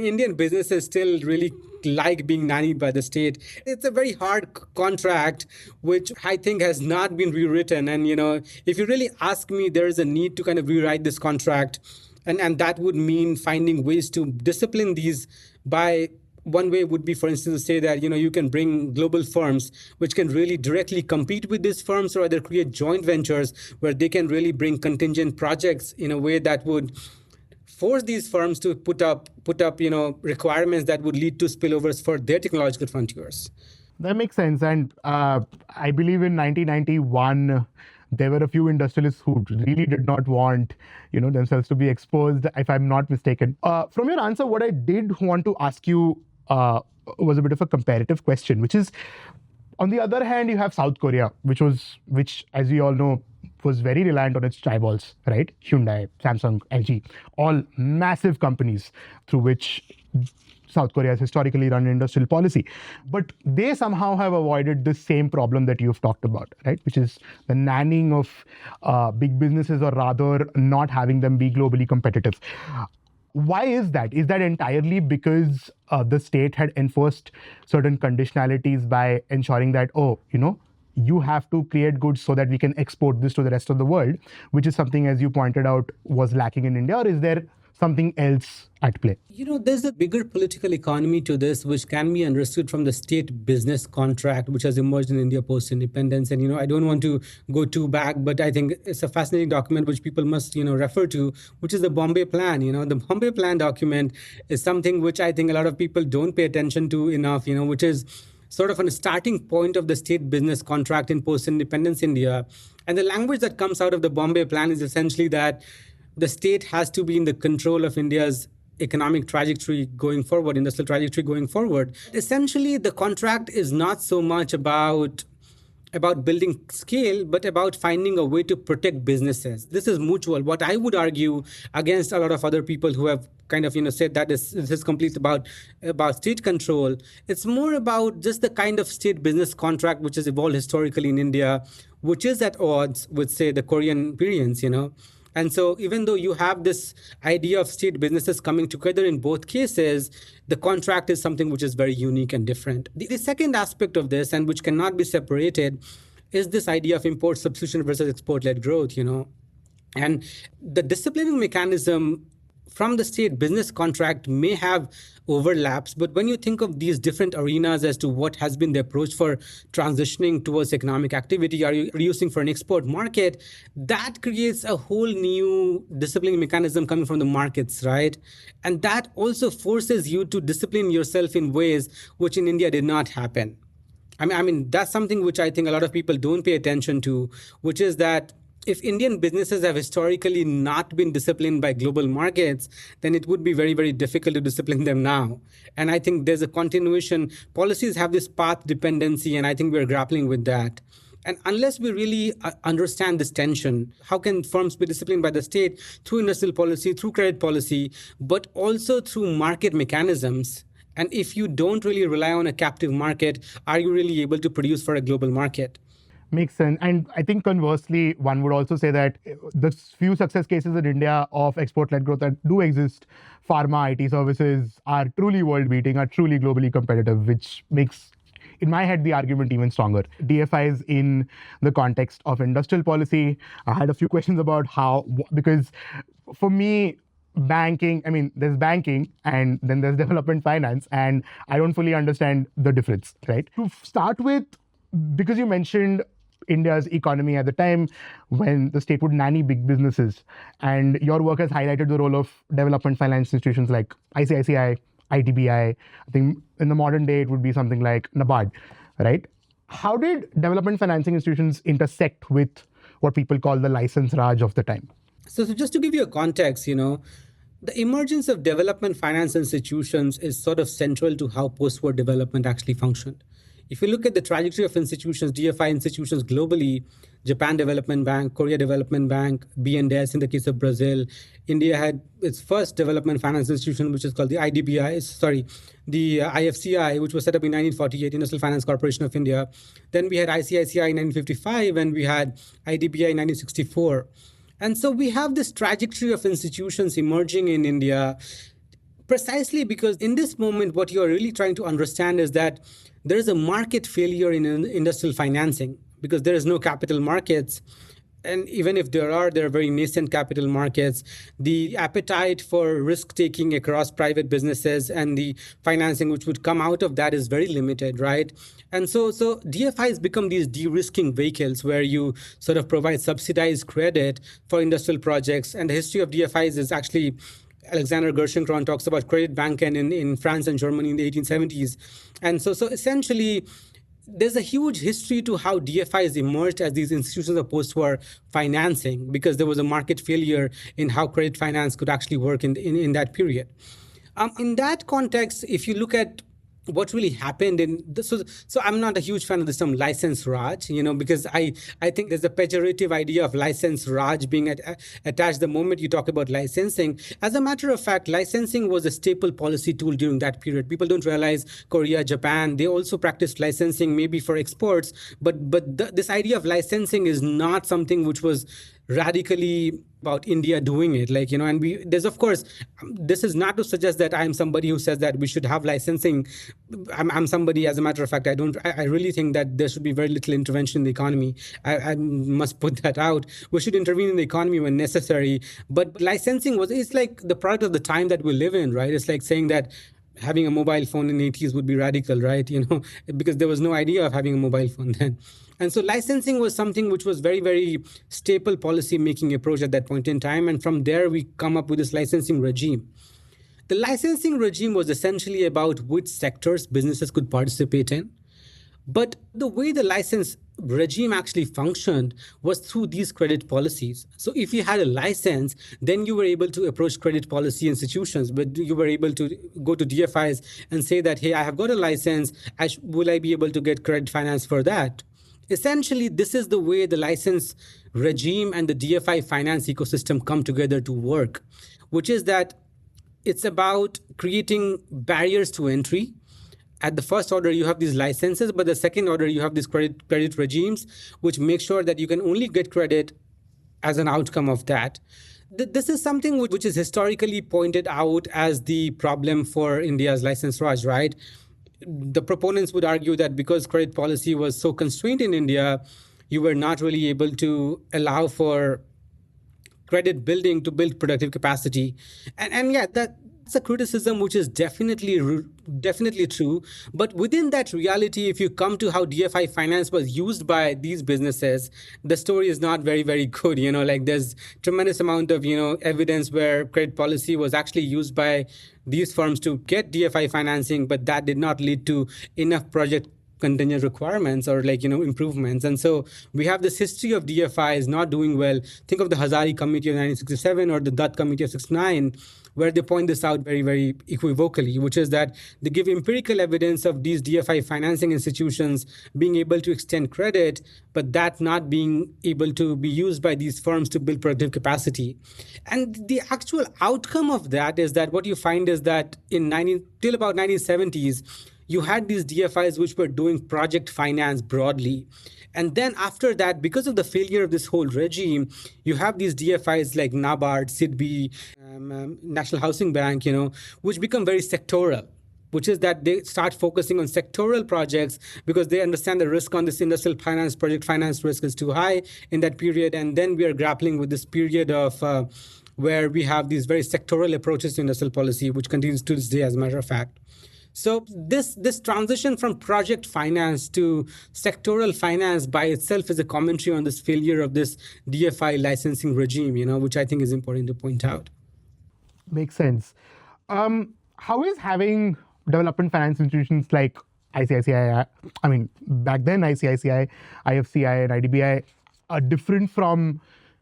Indian businesses still really like being nannied by the state. It's a very hard contract, which I think has not been rewritten. And, if you really ask me, there is a need to kind of rewrite this contract. And that would mean finding ways to discipline these by one way would be, for instance, to say that you can bring global firms which can really directly compete with these firms, or either create joint ventures where they can really bring contingent projects in a way that would force these firms to put up requirements that would lead to spillovers for their technological frontiers. That makes sense. And I believe in 1991, there were a few industrialists who really did not want, themselves to be exposed, if I'm not mistaken. From your answer, what I did want to ask you was a bit of a comparative question, which is, on the other hand, you have South Korea, which, as we all know, was very reliant on its chaebols, right? Hyundai, Samsung, LG, all massive companies through which South Korea has historically run industrial policy. But they somehow have avoided the same problem that you've talked about, right? Which is the nannying of big businesses, or rather not having them be globally competitive. Why is that? Is that entirely because the state had enforced certain conditionalities by ensuring that, you have to create goods so that we can export this to the rest of the world, which is something, as you pointed out, was lacking in India? Or is there something else at play? There's a bigger political economy to this, which can be understood from the state business contract, which has emerged in India post-independence. And, I don't want to go too back, but I think it's a fascinating document which people must, refer to, which is the Bombay Plan. The Bombay Plan document is something which I think a lot of people don't pay attention to enough, which is sort of a starting point of the state business contract in post-independence India. And the language that comes out of the Bombay Plan is essentially that the state has to be in the control of India's economic trajectory going forward, industrial trajectory going forward. Essentially, the contract is not so much about building scale, but about finding a way to protect businesses. This is mutual. What I would argue against a lot of other people who have kind of said that this is completely about state control, it's more about just the kind of state business contract which has evolved historically in India, which is at odds with, say, the Korean experience, And so even though you have this idea of state businesses coming together in both cases, the contract is something which is very unique and different. The second aspect of this, and which cannot be separated, is this idea of import substitution versus export-led growth, And the disciplining mechanism from the state business contract may have overlaps, but when you think of these different arenas as to what has been the approach for transitioning towards economic activity, are you reducing for an export market, that creates a whole new disciplining mechanism coming from the markets, right? And that also forces you to discipline yourself in ways which in India did not happen. I mean, that's something which I think a lot of people don't pay attention to, which is that if Indian businesses have historically not been disciplined by global markets, then it would be very, very difficult to discipline them now. And I think there's a continuation. Policies have this path dependency, and I think we're grappling with that. And unless we really understand this tension, how can firms be disciplined by the state through industrial policy, through credit policy, but also through market mechanisms? And if you don't really rely on a captive market, are you really able to produce for a global market? Makes sense. And I think conversely, one would also say that the few success cases in India of export-led growth that do exist, pharma, IT services, are truly world-beating, are truly globally competitive, which makes, in my head, the argument even stronger. DFIs in the context of industrial policy. I had a few questions about how, because for me, banking, there's banking and then there's development finance, and I don't fully understand the difference, right? To start with, because you mentioned India's economy at the time when the state would nanny big businesses, and your work has highlighted the role of development finance institutions like ICICI, IDBI. I think in the modern day, it would be something like NABARD, right? How did development financing institutions intersect with what people call the license Raj of the time? So just to give you a context, the emergence of development finance institutions is sort of central to how post-war development actually functioned. If you look at the trajectory of institutions, DFI institutions globally, Japan Development Bank, Korea Development Bank, BNDES in the case of Brazil, India had its first development finance institution, which is called the the IFCI, which was set up in 1948, Industrial Finance Corporation of India. Then we had ICICI in 1955, and we had IDBI in 1964. And so we have this trajectory of institutions emerging in India precisely because in this moment, what you're really trying to understand is that there is a market failure in industrial financing because there is no capital markets. and even if there are very nascent capital markets. The appetite for risk taking across private businesses and the financing which would come out of that is very limited, right? And so DFIs become these de-risking vehicles where you sort of provide subsidized credit for industrial projects. And the history of DFIs is actually, Alexander Gerschenkron talks about credit banking in France and Germany in the 1870s. And so essentially, there's a huge history to how DFIs emerged as these institutions of post-war financing, because there was a market failure in how credit finance could actually work in that period. In that context, if you look at what really happened in this, so I'm not a huge fan of the term license Raj, because I think there's a pejorative idea of license Raj being attached the moment you talk about licensing. As a matter of fact, licensing was a staple policy tool during that period. People don't realize Korea, Japan, they also practiced licensing maybe for exports, but this idea of licensing is not something which was radically about India doing it, and there's, of course, this is not to suggest that I'm somebody who says that we should have licensing. I'm somebody, as a matter of fact, I really think that there should be very little intervention in the economy. I must put that out. We should intervene in the economy when necessary, but licensing it's like the product of the time that we live in, right? It's like saying that having a mobile phone in the 80s would be radical, right? Because there was no idea of having a mobile phone then. And so licensing was something which was very, very staple policy making approach at that point in time. And from there, we come up with this licensing regime. The licensing regime was essentially about which sectors businesses could participate in. But the way the license regime actually functioned was through these credit policies. So if you had a license, then you were able to approach credit policy institutions, but you were able to go to DFIs and say that, hey, I have got a license. Will I be able to get credit finance for that? Essentially, this is the way the license regime and the DFI finance ecosystem come together to work, which is that it's about creating barriers to entry. At the first order, you have these licenses, but the second order, you have these credit regimes, which make sure that you can only get credit as an outcome of that. This is something which is historically pointed out as the problem for India's license Raj, right? The proponents would argue that because credit policy was so constrained in India, you were not really able to allow for credit building to build productive capacity. And yeah, that's a criticism which is definitely true. But within that reality, if you come to how DFI finance was used by these businesses, the story is not very, very good. There's tremendous amount of, evidence where credit policy was actually used by these firms to get DFI financing, but that did not lead to enough project contingent requirements or improvements. And so we have this history of DFIs not doing well. Think of the Hazari Committee of 1967 or the Dutt Committee of 69, where they point this out very, very equivocally, which is that they give empirical evidence of these DFI financing institutions being able to extend credit, but that not being able to be used by these firms to build productive capacity. And the actual outcome of that is that what you find is that till about 1970s, you had these DFIs which were doing project finance broadly. And then after that, because of the failure of this whole regime, you have these DFIs like NABARD, SIDBI, National Housing Bank, which become very sectoral, which is that they start focusing on sectoral projects because they understand the risk on this industrial finance, project finance risk is too high in that period. And then we are grappling with this period of where we have these very sectoral approaches to industrial policy, which continues to this day, as a matter of fact. So this transition from project finance to sectoral finance by itself is a commentary on this failure of this DFI licensing regime, which I think is important to point out. Makes sense. How is having development finance institutions like ICICI, back then ICICI, IFCI and IDBI are different from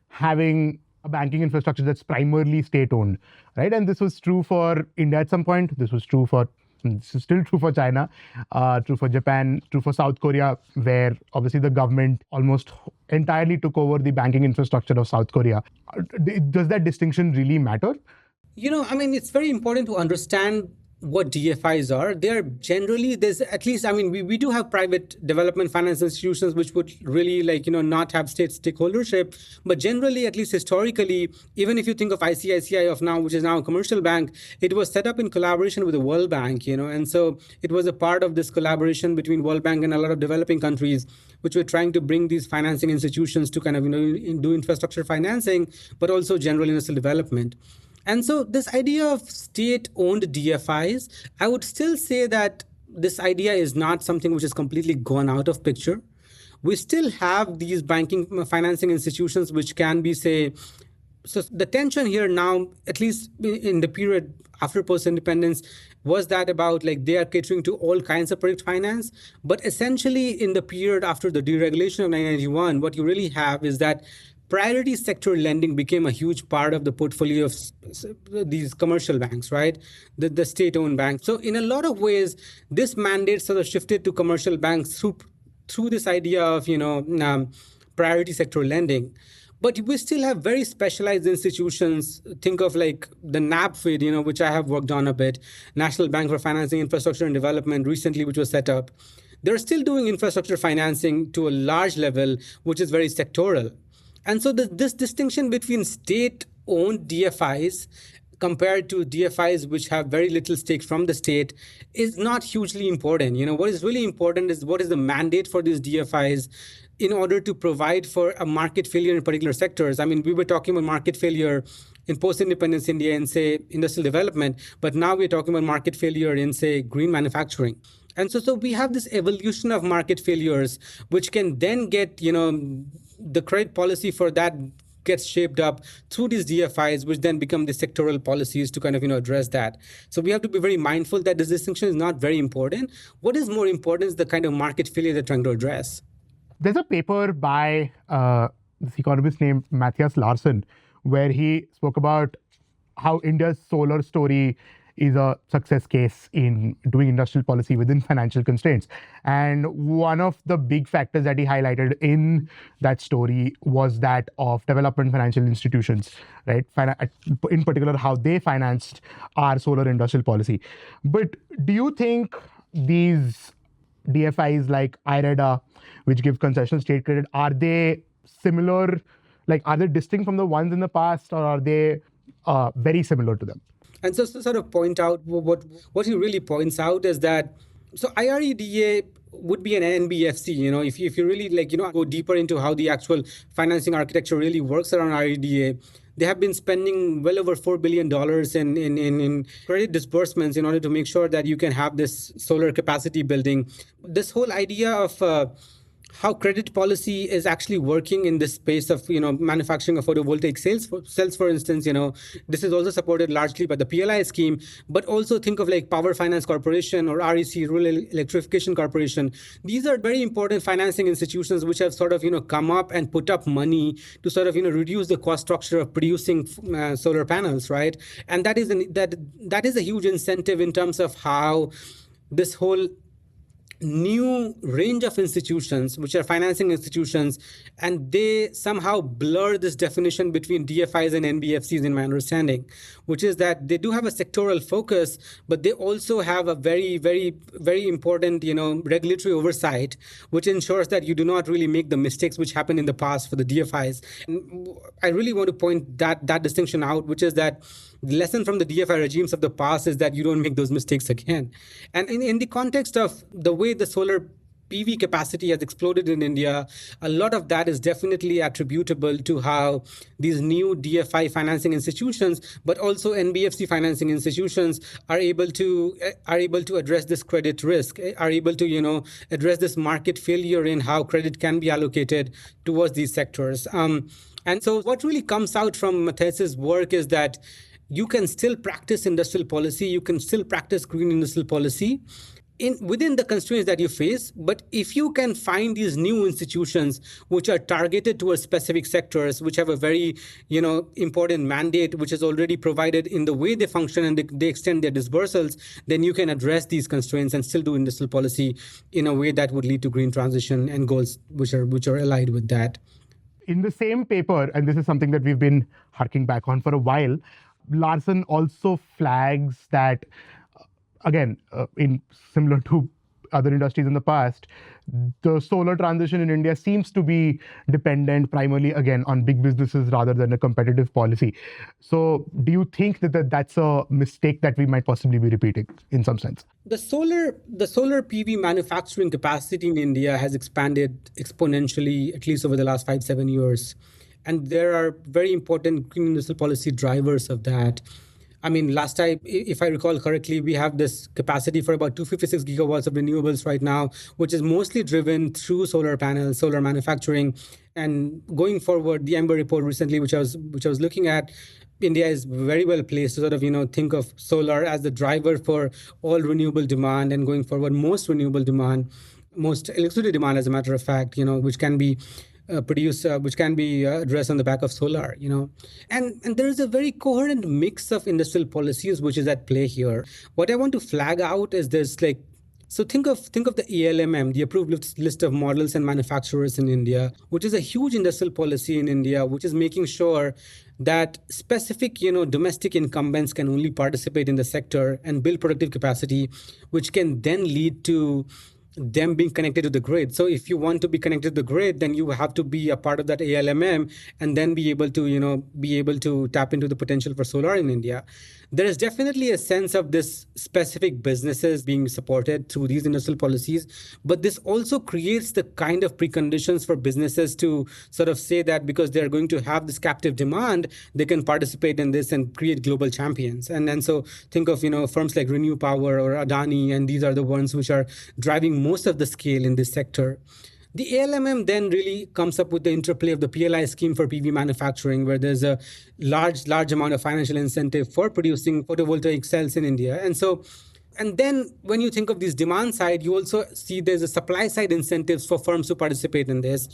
having a banking infrastructure that's primarily state-owned, right? And this was true for India at some point. This is still true for China, true for Japan, true for South Korea, where obviously the government almost entirely took over the banking infrastructure of South Korea. Does that distinction really matter? It's very important to understand what DFIs are, they are generally, there's at least, I mean, we do have private development finance institutions which would really not have state stakeholdership. But generally, at least historically, even if you think of ICICI of now, which is now a commercial bank, it was set up in collaboration with the World Bank, and so it was a part of this collaboration between World Bank and a lot of developing countries, which were trying to bring these financing institutions to kind of, do infrastructure financing, but also general industrial development. And so this idea of state-owned DFIs, I would still say that this idea is not something which has completely gone out of picture. We still have these banking financing institutions which can be, say, so the tension here now, at least in the period after post-independence, was that about like they are catering to all kinds of project finance. But essentially in the period after the deregulation of 1991, what you really have is that priority sector lending became a huge part of the portfolio of these commercial banks, right? The state-owned banks. So in a lot of ways, this mandate sort of shifted to commercial banks through this idea of, priority sector lending. But we still have very specialized institutions. Think of like the NABFID, which I have worked on a bit, National Bank for Financing Infrastructure and Development recently, which was set up. They're still doing infrastructure financing to a large level, which is very sectoral. And so this distinction between state-owned DFIs compared to DFIs which have very little stake from the state is not hugely important. What is really important is what is the mandate for these DFIs in order to provide for a market failure in particular sectors. I mean, we were talking about market failure in post-independence India and, say, industrial development, but now we're talking about market failure in, say, green manufacturing. And so we have this evolution of market failures, which can then get, the credit policy for that gets shaped up through these DFIs, which then become the sectoral policies to kind of, address that. So we have to be very mindful that this distinction is not very important. What is more important is the kind of market failure they're trying to address. There's a paper by this economist named Matthias Larson, where he spoke about how India's solar story is a success case in doing industrial policy within financial constraints. And one of the big factors that he highlighted in that story was that of development financial institutions, right? In particular, how they financed our solar industrial policy. But do you think these DFIs like IREDA, which give concessional state credit, are they similar? Like, are they distinct from the ones in the past, or are they very similar to them? And so to sort of point out what he really points out is that, so IREDA would be an NBFC, if you really go deeper into how the actual financing architecture really works around IREDA. They have been spending well over $4 billion in credit disbursements in order to make sure that you can have this solar capacity building. This whole idea of how credit policy is actually working in this space of manufacturing of photovoltaic cells, for instance. This is also supported largely by the PLI scheme, but also think of like Power Finance Corporation or REC, Rural Electrification Corporation. These are very important financing institutions which have sort of come up and put up money to sort of reduce the cost structure of producing solar panels, right? And that is a huge incentive in terms of how this whole new range of institutions, which are financing institutions, and they somehow blur this definition between DFIs and NBFCs in my understanding, which is that they do have a sectoral focus, but they also have a very, very, very important, regulatory oversight, which ensures that you do not really make the mistakes which happened in the past for the DFIs. And I really want to point that distinction out, which is that the lesson from the DFI regimes of the past is that you don't make those mistakes again. And in the context of the way the solar PV capacity has exploded in India, a lot of that is definitely attributable to how these new DFI financing institutions, but also NBFC financing institutions, are able to address this credit risk, are able to address this market failure in how credit can be allocated towards these sectors. And so what really comes out from Matthias's work is that you can still practice industrial policy, you can still practice green industrial policy within the constraints that you face. But if you can find these new institutions which are targeted towards specific sectors, which have a very important mandate, which is already provided in the way they function and they extend their disbursals, then you can address these constraints and still do industrial policy in a way that would lead to green transition and goals which are allied with that. In the same paper, and this is something that we've been harking back on for a while, Larson also flags that again, in similar to other industries in the past, the solar transition in India seems to be dependent primarily, again, on big businesses rather than a competitive policy. So do you think that that's a mistake that we might possibly be repeating in some sense? The solar PV manufacturing capacity in India has expanded exponentially, at least over the last 5-7 years. And there are very important green industrial policy drivers of that. I mean, last time, if I recall correctly, we have this capacity for about 256 gigawatts of renewables right now, which is mostly driven through solar panels, solar manufacturing. And going forward, the Ember report recently, which I was looking at, India is very well placed to sort of, think of solar as the driver for all renewable demand, and going forward, most renewable demand, most electricity demand, as a matter of fact, which can be which can be addressed on the back of solar, and there is a very coherent mix of industrial policies which is at play here. What I want to flag out is this, like, so think of the ALMM, the approved list of models and manufacturers in India, which is a huge industrial policy in India, which is making sure that specific, domestic incumbents can only participate in the sector and build productive capacity, which can then lead to them being connected to the grid. So if you want to be connected to the grid, then you have to be a part of that ALMM and then be able to tap into the potential for solar in India. There is definitely a sense of this specific businesses being supported through these industrial policies, but this also creates the kind of preconditions for businesses to sort of say that because they're going to have this captive demand, they can participate in this and create global champions. And so think of, firms like Renew Power or Adani, and these are the ones which are driving most of the scale in this sector. The ALMM then really comes up with the interplay of the PLI scheme for PV manufacturing, where there's a large amount of financial incentive for producing photovoltaic cells in India. And then when you think of this demand side, you also see there's a supply side incentives for firms to participate in this.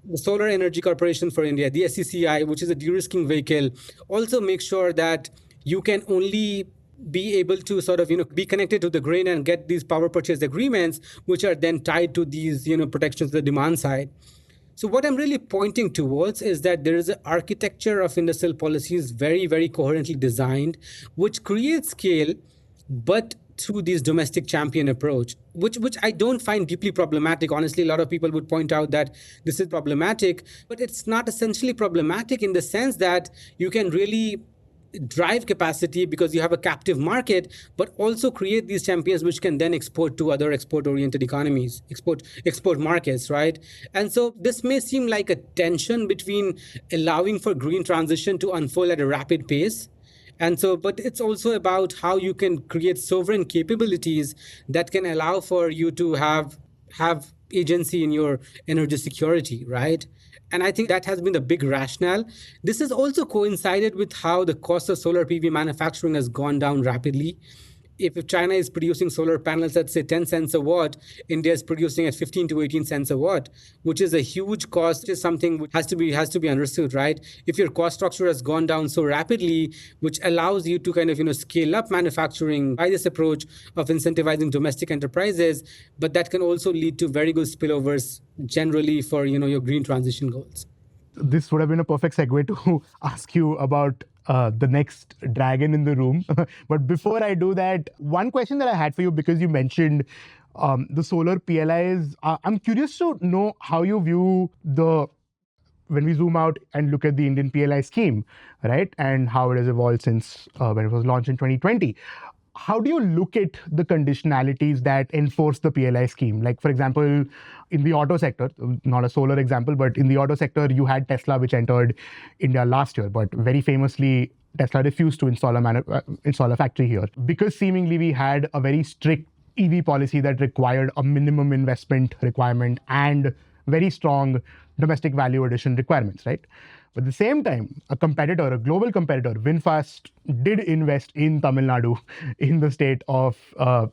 The Solar Energy Corporation for India, the SECI, which is a de-risking vehicle, also makes sure that you can only be able to sort of, be connected to the grid and get these power purchase agreements, which are then tied to these, protections to the demand side. So what I'm really pointing towards is that there is an architecture of industrial policies very, very coherently designed, which creates scale, but through this domestic champion approach, which I don't find deeply problematic. Honestly, a lot of people would point out that this is problematic, but it's not essentially problematic in the sense that you can really drive capacity because you have a captive market, but also create these champions which can then export to other export-oriented economies, export markets, right? And so this may seem like a tension between allowing for green transition to unfold at a rapid pace. And so, but it's also about how you can create sovereign capabilities that can allow for you to have agency in your energy security, right? And I think that has been the big rationale. This has also coincided with how the cost of solar PV manufacturing has gone down rapidly. If China is producing solar panels at, say, 10 cents a watt, India is producing at 15 to 18 cents a watt, which is a huge cost. Which is something which has to be understood, right? If your cost structure has gone down so rapidly, which allows you to kind of, scale up manufacturing by this approach of incentivizing domestic enterprises, but that can also lead to very good spillovers generally for, your green transition goals. This would have been a perfect segue to ask you about the next dragon in the room. But before I do that, one question that I had for you, because you mentioned the solar PLIs, I'm curious to know how you view when we zoom out and look at the Indian PLI scheme, right, and how it has evolved since when it was launched in 2020. How do you look at the conditionalities that enforce the PLI scheme? Like, for example, in the auto sector, not a solar example, but in the auto sector, you had Tesla, which entered India last year, but very famously, Tesla refused to install a factory here because seemingly we had a very strict EV policy that required a minimum investment requirement and very strong domestic value addition requirements, right? But at the same time, a global competitor, VinFast, did invest in Tamil Nadu, in the state of,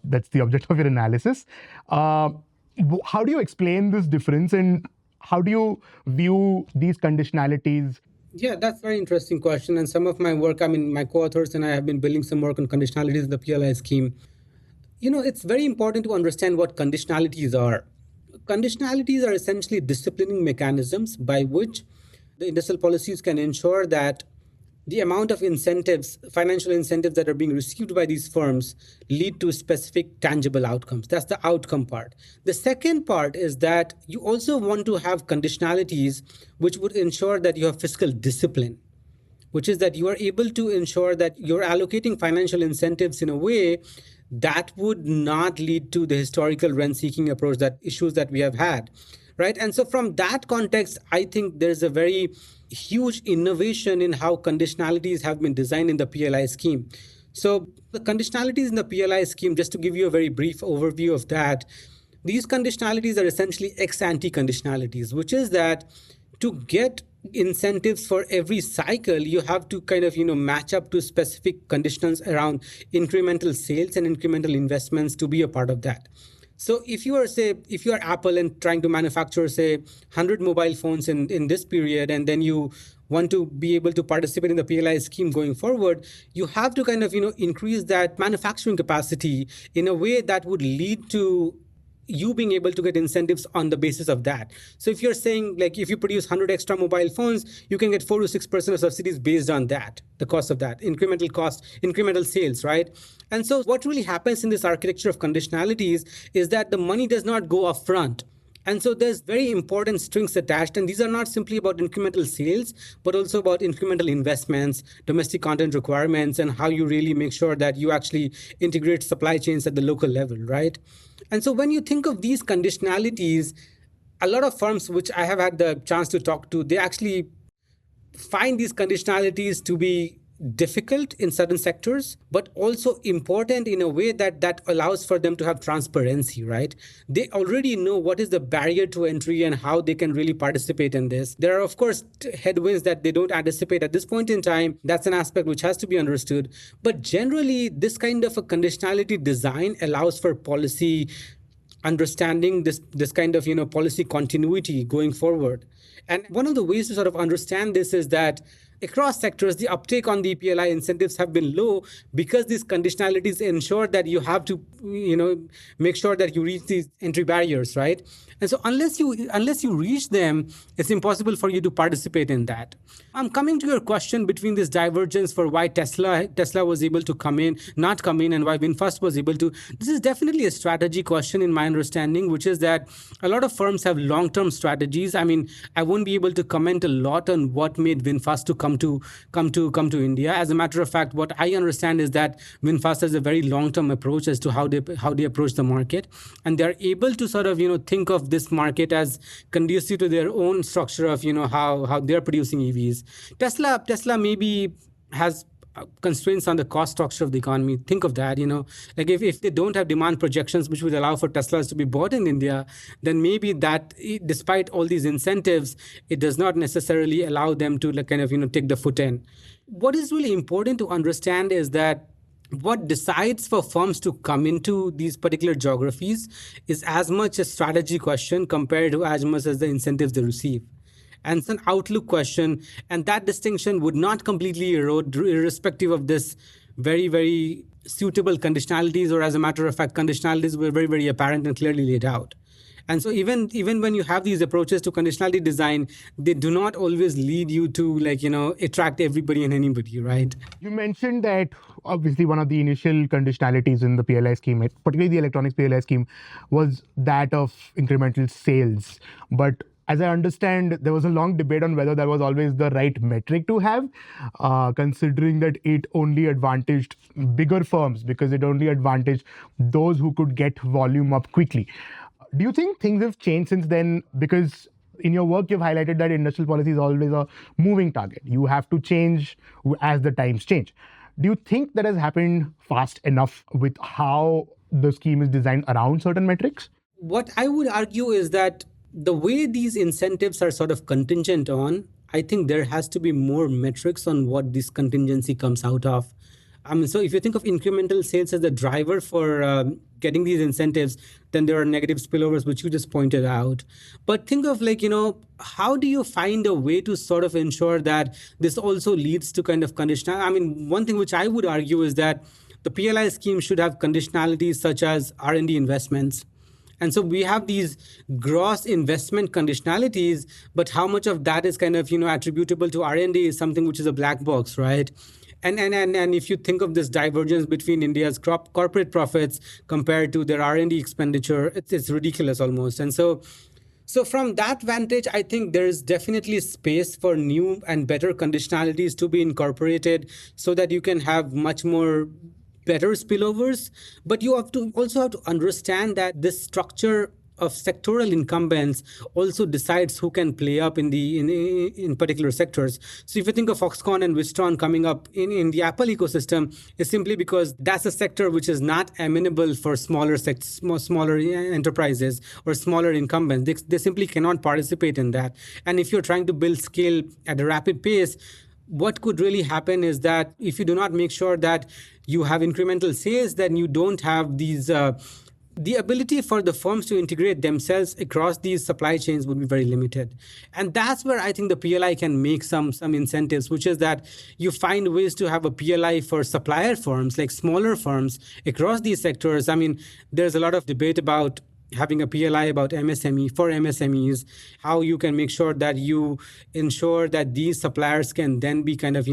that's the object of your analysis. How do you explain this difference, and how do you view these conditionalities? Yeah, that's a very interesting question. And some of my work, my co-authors and I have been building some work on conditionalities of the PLI scheme. It's very important to understand what conditionalities are. Conditionalities are essentially disciplining mechanisms by which the industrial policies can ensure that the amount of incentives, financial incentives that are being received by these firms lead to specific tangible outcomes. That's the outcome part. The second part is that you also want to have conditionalities which would ensure that you have fiscal discipline, which is that you are able to ensure that you're allocating financial incentives in a way that would not lead to the historical rent-seeking approach, that issues that we have had, right? And so from that context, I think there's a very huge innovation in how conditionalities have been designed in the PLI scheme. So the conditionalities in the PLI scheme, just to give you a very brief overview of that, these conditionalities are essentially ex-ante conditionalities, which is that to get incentives for every cycle, you have to kind of match up to specific conditions around incremental sales and incremental investments to be a part of that. So if you are Apple and trying to manufacture, say, 100 mobile phones in this period, and then you want to be able to participate in the PLI scheme going forward, you have to kind of increase that manufacturing capacity in a way that would lead to you being able to get incentives on the basis of that. So if you're saying, like, if you produce 100 extra mobile phones, you can get 4 to 6% of subsidies based on that, the cost of that, incremental cost, incremental sales, right? And so what really happens in this architecture of conditionalities is that the money does not go up front. And so there's very important strings attached. And these are not simply about incremental sales, but also about incremental investments, domestic content requirements, and how you really make sure that you actually integrate supply chains at the local level, right? And so when you think of these conditionalities, a lot of firms which I have had the chance to talk to, they actually find these conditionalities to be difficult in certain sectors, but also important in a way that allows for them to have transparency, right? They already know what is the barrier to entry and how they can really participate in this. There are, of course, headwinds that they don't anticipate at this point in time. That's an aspect which has to be understood. But generally, this kind of a conditionality design allows for policy understanding, this kind of policy continuity going forward. And one of the ways to sort of understand this is that across sectors, the uptake on the PLI incentives have been low because these conditionalities ensure that you have to, make sure that you reach these entry barriers, right? And so unless you reach them, it's impossible for you to participate in that. I'm coming to your question between this divergence for why Tesla was able to not come in, and why VinFast was able to. This is definitely a strategy question in my understanding, which is that a lot of firms have long-term strategies. I mean, I won't be able to comment a lot on what made VinFast to come to India. As a matter of fact, what I understand is that VinFast has a very long-term approach as to how they approach the market, and they're able to sort of think of this market as conducive to their own structure of how they're producing EVs. Tesla maybe has constraints on the cost structure of the economy. Think of that, like if they don't have demand projections which would allow for Teslas to be bought in India, then maybe that, despite all these incentives, it does not necessarily allow them to kind of take the foot in. What is really important to understand is that what decides for firms to come into these particular geographies is as much a strategy question compared to as much as the incentives they receive. And it's an outlook question. And that distinction would not completely erode irrespective of this very, very suitable conditionalities, or as a matter of fact, conditionalities were very, very apparent and clearly laid out. And so even when you have these approaches to conditionality design, they do not always lead you to attract everybody and anybody, right? You mentioned that obviously one of the initial conditionalities in the PLI scheme, particularly the electronics PLI scheme, was that of incremental sales. But as I understand, there was a long debate on whether that was always the right metric to have, considering that it only advantaged bigger firms because it only advantaged those who could get volume up quickly. Do you think things have changed since then? Because in your work, you've highlighted that industrial policy is always a moving target. You have to change as the times change. Do you think that has happened fast enough with how the scheme is designed around certain metrics? What I would argue is that the way these incentives are sort of contingent on, I think there has to be more metrics on what this contingency comes out of. So if you think of incremental sales as the driver for getting these incentives, then there are negative spillovers, which you just pointed out. But think of how do you find a way to sort of ensure that this also leads to kind of conditional? I mean, one thing which I would argue is that the PLI scheme should have conditionalities such as R&D investments. And so we have these gross investment conditionalities, but how much of that is kind of, attributable to R&D is something which is a black box, right? And if you think of this divergence between India's corporate profits compared to their R&D expenditure, it's ridiculous almost. And so from that vantage, I think there is definitely space for new and better conditionalities to be incorporated so that you can have much more better spillovers. But you also have to understand that this structure of sectoral incumbents also decides who can play up in particular sectors. So if you think of Foxconn and Wistron coming up in the Apple ecosystem, it's simply because that's a sector which is not amenable for smaller enterprises or smaller incumbents. They simply cannot participate in that. And if you're trying to build scale at a rapid pace, what could really happen is that if you do not make sure that you have incremental sales, then you don't have these the ability for the firms to integrate themselves across these supply chains would be very limited. And that's where I think the PLI can make some incentives, which is that you find ways to have a PLI for supplier firms, like smaller firms across these sectors. I mean, there's a lot of debate about having a PLI about MSMEs, how you can make sure that you ensure that these suppliers can then be kind of,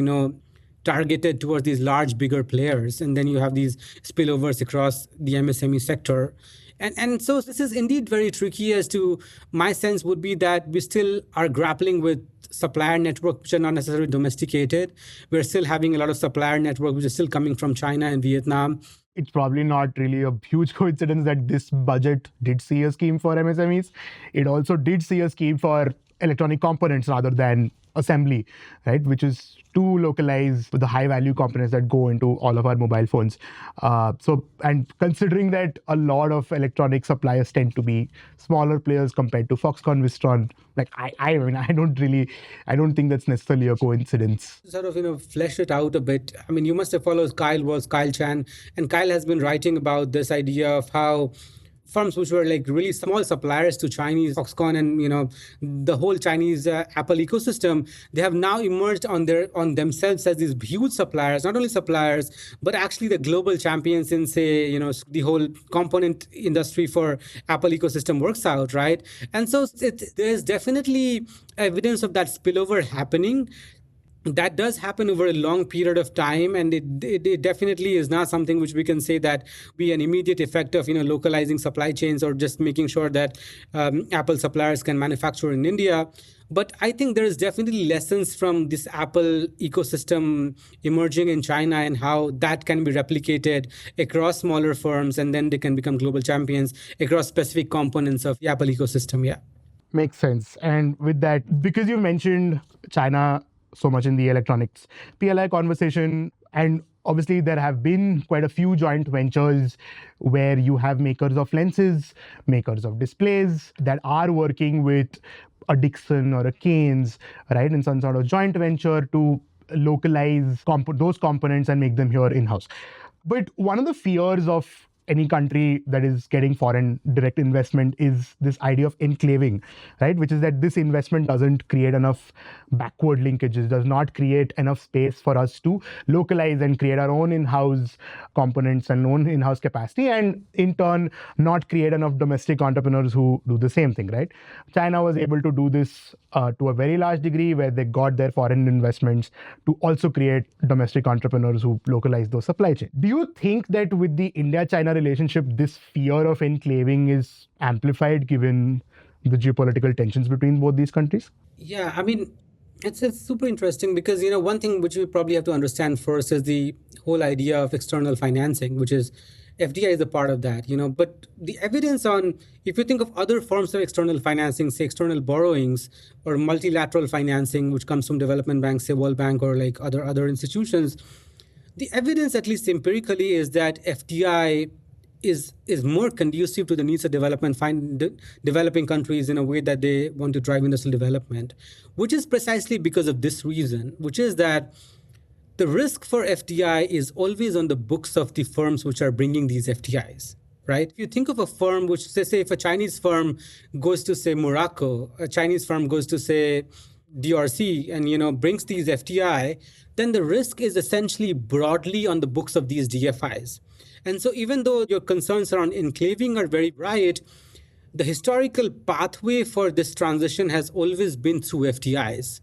targeted towards these large, bigger players. And then you have these spillovers across the MSME sector. And so this is indeed very tricky. As to my sense would be that we still are grappling with supplier networks which are not necessarily domesticated. We're still having a lot of supplier network which is still coming from China and Vietnam. It's probably not really a huge coincidence that this budget did see a scheme for MSMEs. It also did see a scheme for electronic components rather than assembly, right? Which is to localize the high value components that go into all of our mobile phones. And considering that a lot of electronic suppliers tend to be smaller players compared to Foxconn, Wistron, like I don't think that's necessarily a coincidence. Sort of, flesh it out a bit. I mean, you must have followed Kyle Chan, and Kyle has been writing about this idea of how firms which were like really small suppliers to Chinese Foxconn and the whole Chinese Apple ecosystem, they have now emerged on themselves as these huge suppliers, not only suppliers but actually the global champions in, say, the whole component industry for Apple ecosystem works out, right? And so there's definitely evidence of that spillover happening. That does happen over a long period of time, and it definitely is not something which we can say that be an immediate effect of localizing supply chains or just making sure that Apple suppliers can manufacture in India. But I think there is definitely lessons from this Apple ecosystem emerging in China and how that can be replicated across smaller firms, and then they can become global champions across specific components of the Apple ecosystem. Yeah, makes sense. And with that, because you mentioned China so much in the electronics PLI conversation, and obviously there have been quite a few joint ventures where you have makers of lenses, makers of displays that are working with a Dixon or a Keynes, right, in some sort of joint venture to localize those components and make them here in-house. But one of the fears of any country that is getting foreign direct investment is this idea of enclaving, right? Which is that this investment doesn't create enough backward linkages, does not create enough space for us to localize and create our own in-house components and own in-house capacity, and in turn not create enough domestic entrepreneurs who do the same thing, right? China was able to do this to a very large degree, where they got their foreign investments to also create domestic entrepreneurs who localize those supply chains. Do you think that with the India-China relationship, this fear of enclaving is amplified given the geopolitical tensions between both these countries? Yeah, I mean, it's super interesting because, one thing which we probably have to understand first is the whole idea of external financing, which is FDI is a part of that, but the evidence on, if you think of other forms of external financing, say external borrowings or multilateral financing, which comes from development banks, say World Bank or like other institutions, the evidence, at least empirically, is that FDI is more conducive to the needs of developing countries in a way that they want to drive industrial development, which is precisely because of this reason, which is that the risk for FDI is always on the books of the firms which are bringing these FDIs, right? If you think of a firm which, say if a Chinese firm goes to, say, Morocco, a Chinese firm goes to, say, DRC and, brings these FDI, then the risk is essentially broadly on the books of these DFIs. And so even though your concerns around enclaving are very right, the historical pathway for this transition has always been through FDIs,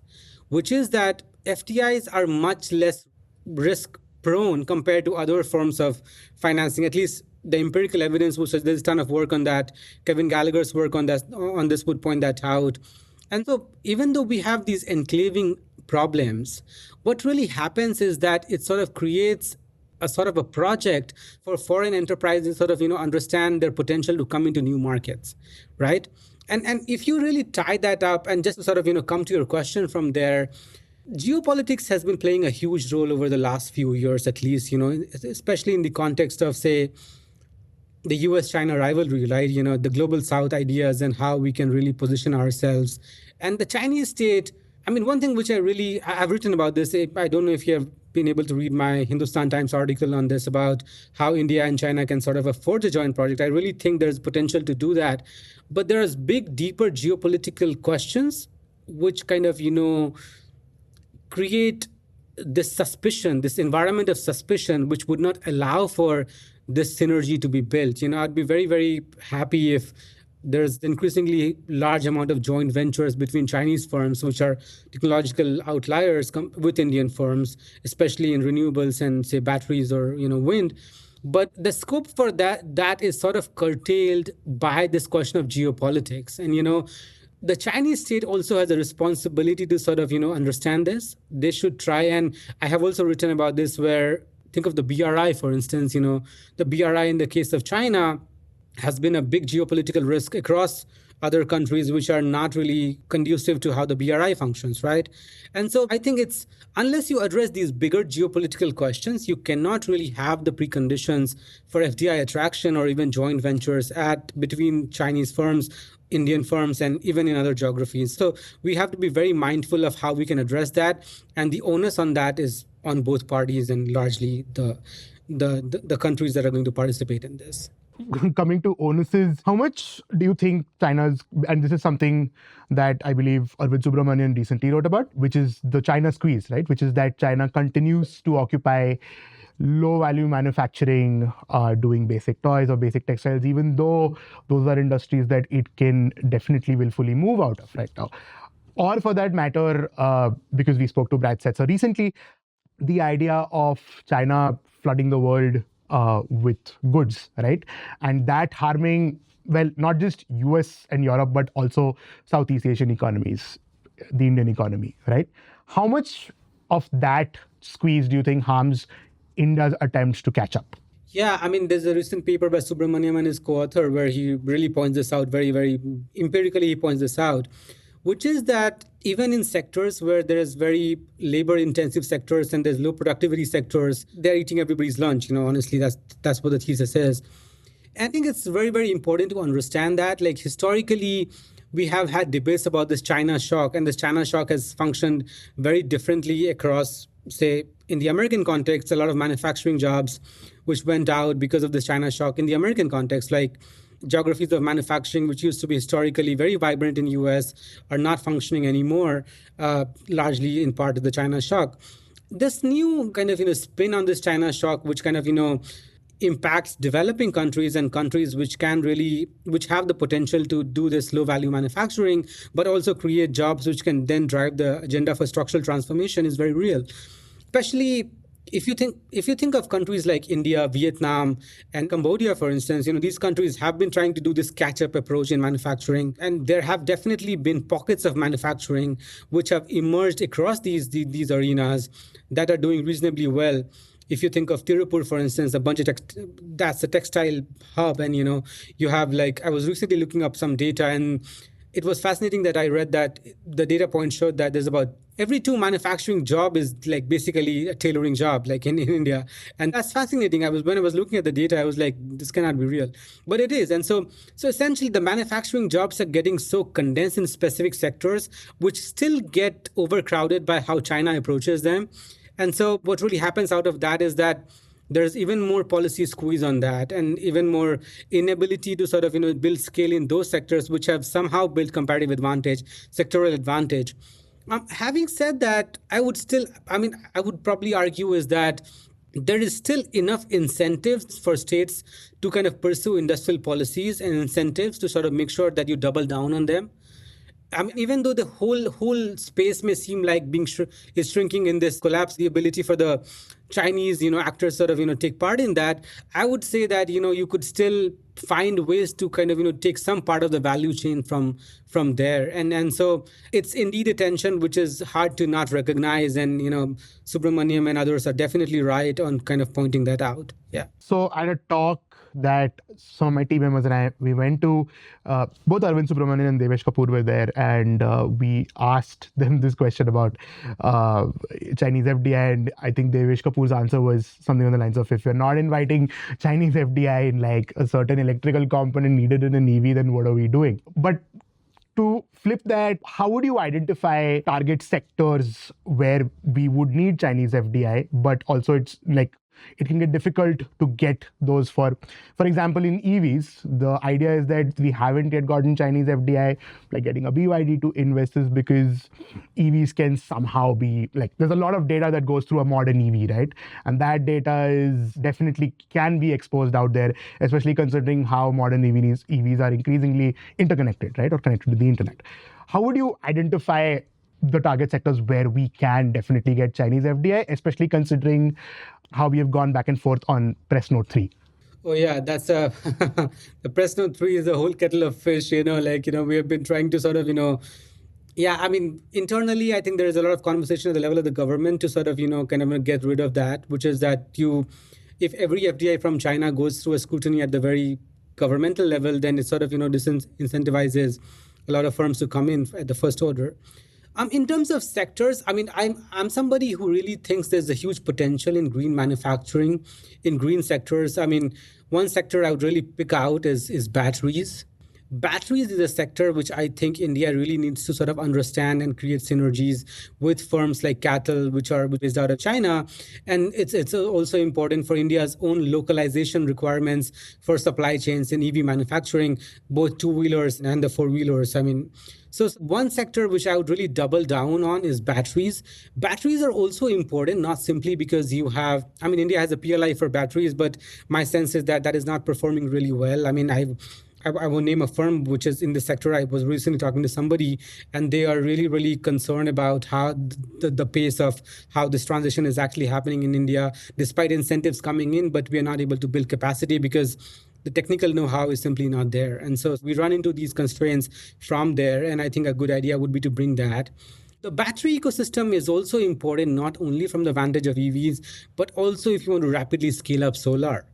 which is that FDIs are much less risk prone compared to other forms of financing. At least the empirical evidence, which there's a ton of work on that. Kevin Gallagher's work on this would point that out. And so even though we have these enclaving problems, what really happens is that it sort of creates a sort of a project for foreign enterprises sort of understand their potential to come into new markets, right? And if you really tie that up and just sort of come to your question from there, geopolitics has been playing a huge role over the last few years, at least, especially in the context of, say, the US-China rivalry, right? The global South ideas and how we can really position ourselves. And the Chinese state, I mean, one thing which I've written about this, I don't know if you have been able to read my Hindustan Times article on this about how India and China can sort of afford a joint project. I really think there's potential to do that. But there's big, deeper geopolitical questions which kind of, create this suspicion, this environment of suspicion, which would not allow for this synergy to be built. I'd be very, very happy if there's increasingly large amount of joint ventures between Chinese firms, which are technological outliers, with Indian firms, especially in renewables and, say, batteries or wind. But the scope for that is sort of curtailed by this question of geopolitics. And the Chinese state also has a responsibility to sort of understand this. They should try, and I have also written about this, where think of the BRI, for instance. The BRI in the case of China has been a big geopolitical risk across other countries which are not really conducive to how the BRI functions, right? And so I think it's, unless you address these bigger geopolitical questions, you cannot really have the preconditions for FDI attraction or even joint ventures between Chinese firms, Indian firms, and even in other geographies. So we have to be very mindful of how we can address that. And the onus on that is on both parties and largely the countries that are going to participate in this. Coming to onuses, how much do you think China's, and this is something that I believe Arvind Subramanian recently wrote about, which is the China squeeze, right? Which is that China continues to occupy low value manufacturing, doing basic toys or basic textiles, even though those are industries that it can definitely willfully move out of right now. Or for that matter, because we spoke to Brad Setzer recently, the idea of China flooding the world with goods, right? And that harming, well, not just US and Europe, but also Southeast Asian economies, the Indian economy, right? How much of that squeeze do you think harms India's attempts to catch up? Yeah, I mean, there's a recent paper by Subramaniam and his co-author where he really points this out very, very empirically. He points this out, which is that even in sectors where there is very labor-intensive sectors and there's low productivity sectors, they're eating everybody's lunch. Honestly, that's what the thesis is. I think it's very, very important to understand that, like, historically, we have had debates about this China shock, and this China shock has functioned very differently across, say, in the American context, a lot of manufacturing jobs which went out because of this China shock in the American context, like geographies of manufacturing, which used to be historically very vibrant in the US, are not functioning anymore, largely in part of the China shock. This new kind of spin on this China shock, which kind of impacts developing countries and countries which have the potential to do this low value manufacturing, but also create jobs which can then drive the agenda for structural transformation, is very real. Especially if you think of countries like India, Vietnam, and Cambodia, for instance, these countries have been trying to do this catch-up approach in manufacturing, and there have definitely been pockets of manufacturing which have emerged across these arenas that are doing reasonably well. If you think of Tirupur, for instance, that's a textile hub, and you have, like, I was recently looking up some data, and it was fascinating that I read that the data point showed that there's about every 2 manufacturing job is like basically a tailoring job, like in India. And that's fascinating. When I was looking at the data, I was like, this cannot be real. But it is. And so essentially the manufacturing jobs are getting so condensed in specific sectors, which still get overcrowded by how China approaches them. And so what really happens out of that is that there's even more policy squeeze on that, and even more inability to sort of build scale in those sectors which have somehow built comparative advantage, sectoral advantage. Having said that, I would probably argue is that there is still enough incentives for states to kind of pursue industrial policies and incentives to sort of make sure that you double down on them. I mean, even though the whole space may seem like is shrinking in this collapse, the ability for the Chinese, actors sort of, take part in that, I would say that, you could still find ways to kind of, take some part of the value chain from there. And so it's indeed a tension which is hard to not recognize. And, Subramaniam and others are definitely right on kind of pointing that out. Yeah. So I had a talk that some of my team members and I, we went to, both Arvind Subramanian and Devesh Kapoor were there, and we asked them this question about Chinese FDI, and I think Devesh Kapoor's answer was something on the lines of, if you're not inviting Chinese FDI in like a certain electrical component needed in an EV, then what are we doing? But to flip that, how would you identify target sectors where we would need Chinese FDI, but also it's like it can get difficult to get those for example, in EVs, the idea is that we haven't yet gotten Chinese FDI, like getting a BYD to invest is because EVs can somehow be like, there's a lot of data that goes through a modern EV, right? And that data is definitely can be exposed out there, especially considering how modern EVs are increasingly interconnected, right? Or connected to the internet. How would you identify the target sectors where we can definitely get Chinese FDI, especially considering how we have gone back and forth on Press Note 3? Oh yeah, that's a the Press Note 3 is a whole kettle of fish, we have been trying to sort of, yeah, I mean, internally, I think there is a lot of conversation at the level of the government to sort of, kind of get rid of that, which is that if every FDI from China goes through a scrutiny at the very governmental level, then it sort of, disincentivizes a lot of firms to come in at the first order. In terms of sectors, I mean, I'm somebody who really thinks there's a huge potential in green manufacturing, in green sectors. I mean, one sector I would really pick out is batteries. Batteries is a sector which I think India really needs to sort of understand and create synergies with firms like CATL, which are based out of China. And it's also important for India's own localization requirements for supply chains in EV manufacturing, both two-wheelers and the four-wheelers. I mean, so one sector which I would really double down on is batteries. Batteries are also important, not simply because India has a PLI for batteries, but my sense is that is not performing really well. I mean, I will name a firm which is in the sector. I was recently talking to somebody, and they are really, really concerned about how the pace of how this transition is actually happening in India, despite incentives coming in, but we are not able to build capacity because the technical know-how is simply not there. And so we run into these constraints from there, and I think a good idea would be to bring that. The battery ecosystem is also important, not only from the vantage of EVs, but also if you want to rapidly scale up solar.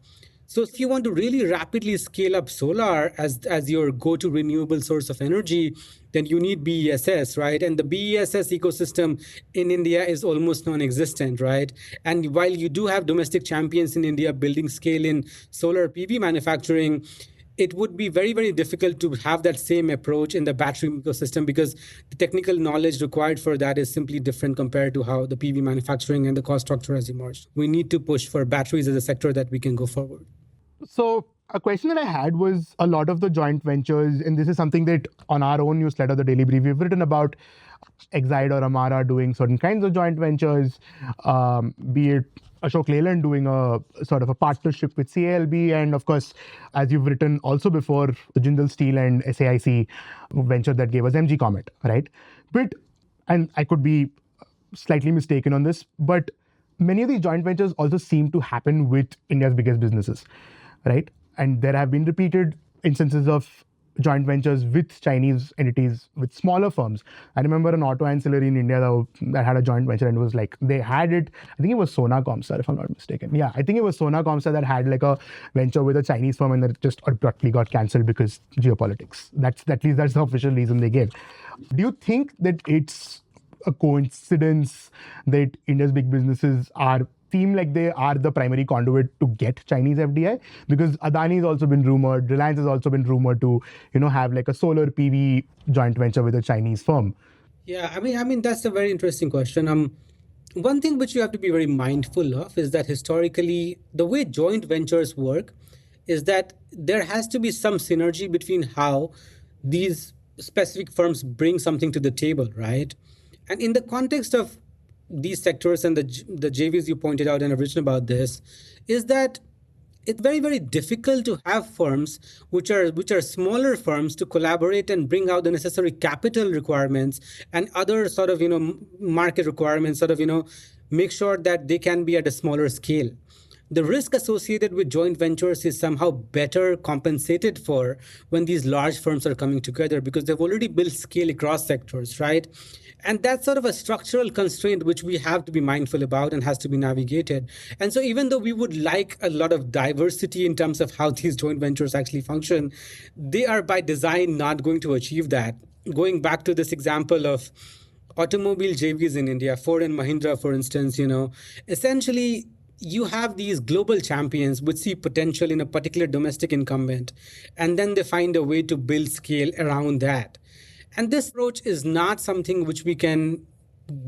So if you want to really rapidly scale up solar as your go-to renewable source of energy, then you need BESS, right? And the BESS ecosystem in India is almost non-existent, right? And while you do have domestic champions in India building scale in solar PV manufacturing, it would be very, very difficult to have that same approach in the battery ecosystem because the technical knowledge required for that is simply different compared to how the PV manufacturing and the cost structure has emerged. We need to push for batteries as a sector that we can go forward. So a question that I had was a lot of the joint ventures, and this is something that on our own newsletter, The Daily Brief, we've written about Exide or Amara doing certain kinds of joint ventures, be it Ashok Leyland doing a sort of a partnership with CALB, and of course, as you've written also before, the Jindal Steel and SAIC venture that gave us MG Comet, right? But, and I could be slightly mistaken on this, but many of these joint ventures also seem to happen with India's biggest businesses, right? And there have been repeated instances of joint ventures with Chinese entities, with smaller firms. I remember an auto ancillary in India that had a joint venture, and it was like, they had it, I think it was Sona Comstar, if I'm not mistaken. Yeah, I think it was Sona Comstar that had like a venture with a Chinese firm, and that just abruptly got cancelled because geopolitics. At least that's the official reason they gave. Do you think that it's a coincidence that India's big businesses seem like they are the primary conduit to get Chinese FDI? Because Adani has also been rumored, Reliance has also been rumored to, have like a solar PV joint venture with a Chinese firm. Yeah, I mean that's a very interesting question. One thing which you have to be very mindful of is that historically, the way joint ventures work is that there has to be some synergy between how these specific firms bring something to the table, right? And in the context of these sectors and the JVs you pointed out and have written about this is that it's very, very difficult to have firms which are smaller firms to collaborate and bring out the necessary capital requirements and other sort of market requirements, sort of make sure that they can be at a smaller scale. The risk associated with joint ventures is somehow better compensated for when these large firms are coming together because they've already built scale across sectors, right? And that's sort of a structural constraint which we have to be mindful about and has to be navigated. And so even though we would like a lot of diversity in terms of how these joint ventures actually function, they are by design not going to achieve that. Going back to this example of automobile JVs in India, Ford and Mahindra, for instance, essentially you have these global champions which see potential in a particular domestic incumbent, and then they find a way to build scale around that. And this approach is not something which we can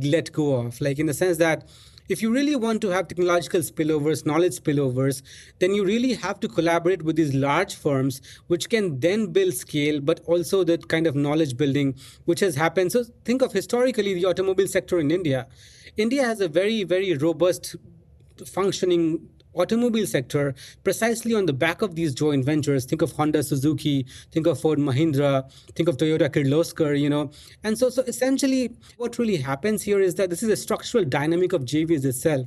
let go of, like in the sense that if you really want to have technological spillovers, knowledge spillovers, then you really have to collaborate with these large firms, which can then build scale, but also the kind of knowledge building which has happened. So think of historically the automobile sector in India. India has a very, very robust functioning automobile sector precisely on the back of these joint ventures. Think of Honda, Suzuki, think of Ford, Mahindra, think of Toyota, Kirloskar, And so essentially what really happens here is that this is a structural dynamic of JVs itself.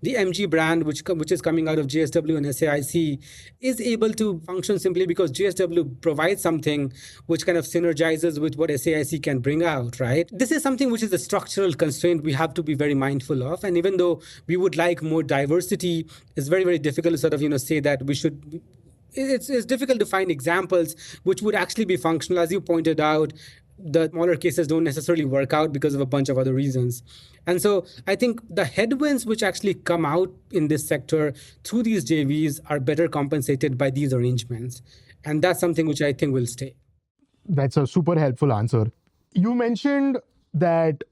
The MG brand, which is coming out of JSW and SAIC, is able to function simply because JSW provides something which kind of synergizes with what SAIC can bring out, right? This is something which is a structural constraint we have to be very mindful of. And even though we would like more diversity, it's very, very difficult to sort of, say that we should. It's difficult to find examples which would actually be functional. As you pointed out, the smaller cases don't necessarily work out because of a bunch of other reasons. And so I think the headwinds which actually come out in this sector through these JVs are better compensated by these arrangements. And that's something which I think will stay. That's a super helpful answer. You mentioned that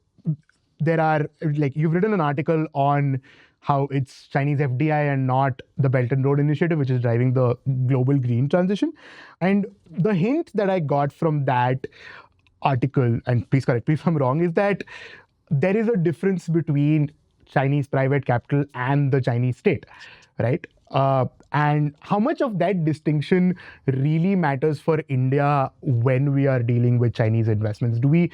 there are, like, you've written an article on how it's Chinese FDI and not the Belt and Road Initiative, which is driving the global green transition. And the hint that I got from that article, and please correct me if I'm wrong, is that there is a difference between Chinese private capital and the Chinese state, right? And how much of that distinction really matters for India when we are dealing with Chinese investments? Do we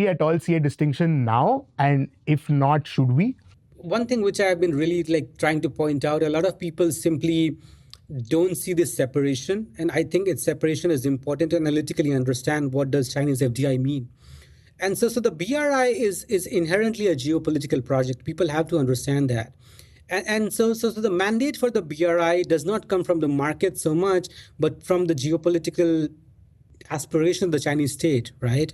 at all see a distinction now? And if not, should we? One thing which I've been really trying to point out, a lot of people simply don't see this separation. And I think its separation is important to analytically understand what does Chinese FDI mean. And so the BRI is inherently a geopolitical project. People have to understand that. And so the mandate for the BRI does not come from the market so much, but from the geopolitical aspiration of the Chinese state, right?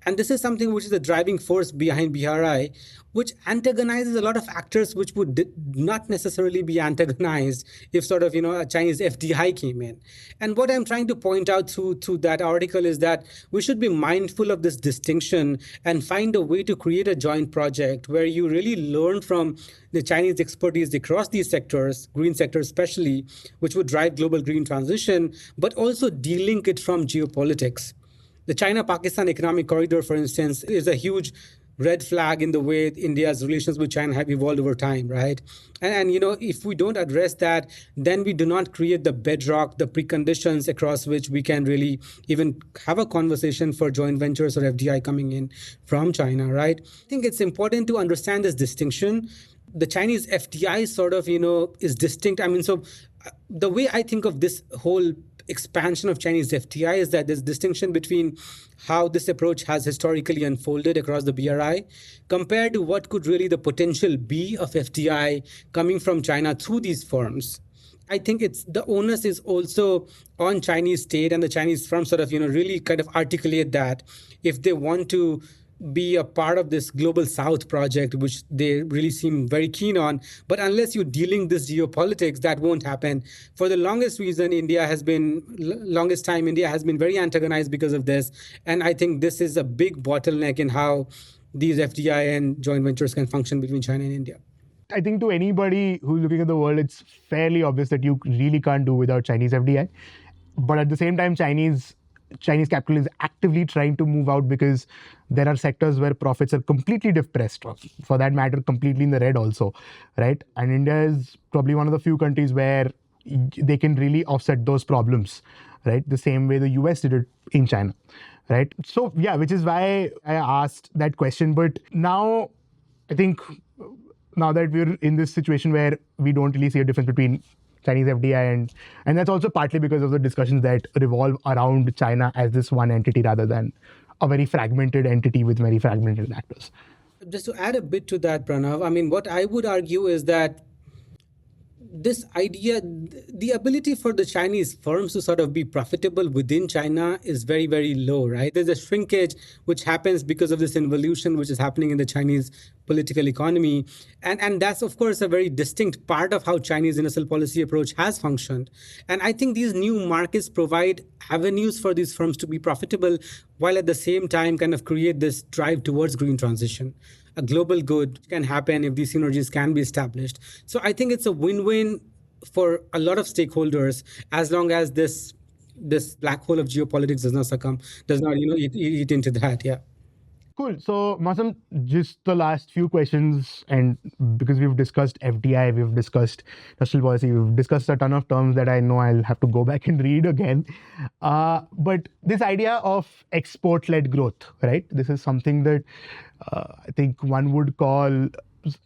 And this is something which is the driving force behind BRI, which antagonizes a lot of actors which would not necessarily be antagonized if sort of, a Chinese FDI came in. And what I'm trying to point out through that article is that we should be mindful of this distinction and find a way to create a joint project where you really learn from the Chinese expertise across these sectors, green sector especially, which would drive global green transition, but also delink it from geopolitics. The China-Pakistan economic corridor, for instance, is a huge red flag in the way India's relations with China have evolved over time, right? And if we don't address that, then we do not create the bedrock, the preconditions across which we can really even have a conversation for joint ventures or FDI coming in from China, right? I think it's important to understand this distinction. The Chinese FDI sort of, is distinct. I mean, so the way I think of this whole expansion of Chinese FDI is that there's distinction between how this approach has historically unfolded across the BRI compared to what could really the potential be of FDI coming from China through these firms. I think the onus is also on Chinese state and the Chinese firms sort of, really kind of articulate that if they want to be a part of this global South project, which they really seem very keen on. But unless you're dealing this geopolitics, that won't happen. For the longest time, India has been very antagonized because of this. And I think this is a big bottleneck in how these FDI and joint ventures can function between China and India. I think to anybody who's looking at the world, it's fairly obvious that you really can't do without Chinese FDI. But at the same time, Chinese Chinese capital is actively trying to move out because there are sectors where profits are completely depressed, or for that matter, completely in the red also, right? And India is probably one of the few countries where they can really offset those problems, right? The same way the US did it in China, right? So yeah, which is why I asked that question. But now I think now that we're in this situation where we don't really see a difference between Chinese FDI and that's also partly because of the discussions that revolve around China as this one entity rather than a very fragmented entity with very fragmented actors. Just to add a bit to that, Pranav, I mean, what I would argue is that this idea, the ability for the Chinese firms to sort of be profitable within China is very, very low, right? There's a shrinkage which happens because of this involution which is happening in the Chinese political economy. And that's, of course, a very distinct part of how Chinese industrial policy approach has functioned. And I think these new markets provide avenues for these firms to be profitable while at the same time kind of create this drive towards green transition. A global good can happen if these synergies can be established. So I think it's a win-win for a lot of stakeholders as long as this black hole of geopolitics does not succumb, does not eat into that. Yeah. Cool. So, Mausam, just the last few questions, and because we've discussed FDI, we've discussed industrial policy, we've discussed a ton of terms that I know I'll have to go back and read again. But this idea of export-led growth, right? This is something that I think one would call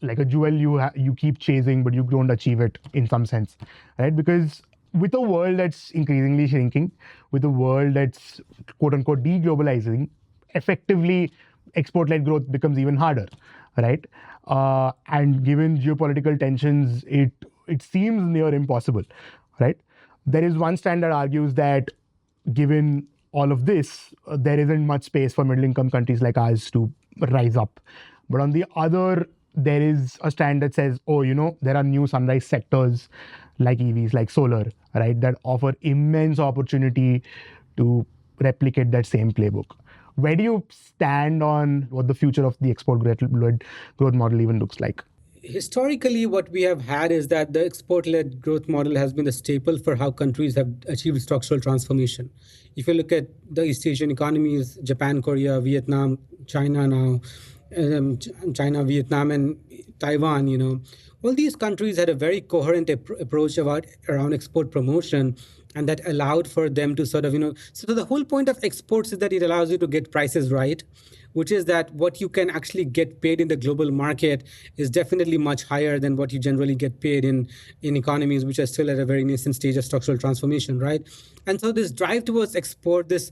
like a jewel you keep chasing, but you don't achieve it in some sense, right? Because with a world that's increasingly shrinking, with a world that's quote unquote deglobalizing, effectively export-led growth becomes even harder, right? And given geopolitical tensions, it seems near impossible, right? There is one strand that argues that given all of this, there isn't much space for middle-income countries like ours to rise up. But on the other, there is a strand that says, oh, there are new sunrise sectors like EVs, like solar, right, that offer immense opportunity to replicate that same playbook. Where do you stand on what the future of the export-led growth model even looks like? Historically, what we have had is that the export-led growth model has been the staple for how countries have achieved structural transformation. If you look at the East Asian economies, Japan, Korea, Vietnam, China now, China, Vietnam, and Taiwan, all these countries had a very coherent approach around export promotion, and that allowed for them to sort of, so the whole point of exports is that it allows you to get prices right, which is that what you can actually get paid in the global market is definitely much higher than what you generally get paid in economies which are still at a very nascent stage of structural transformation, right? And so this drive towards export, this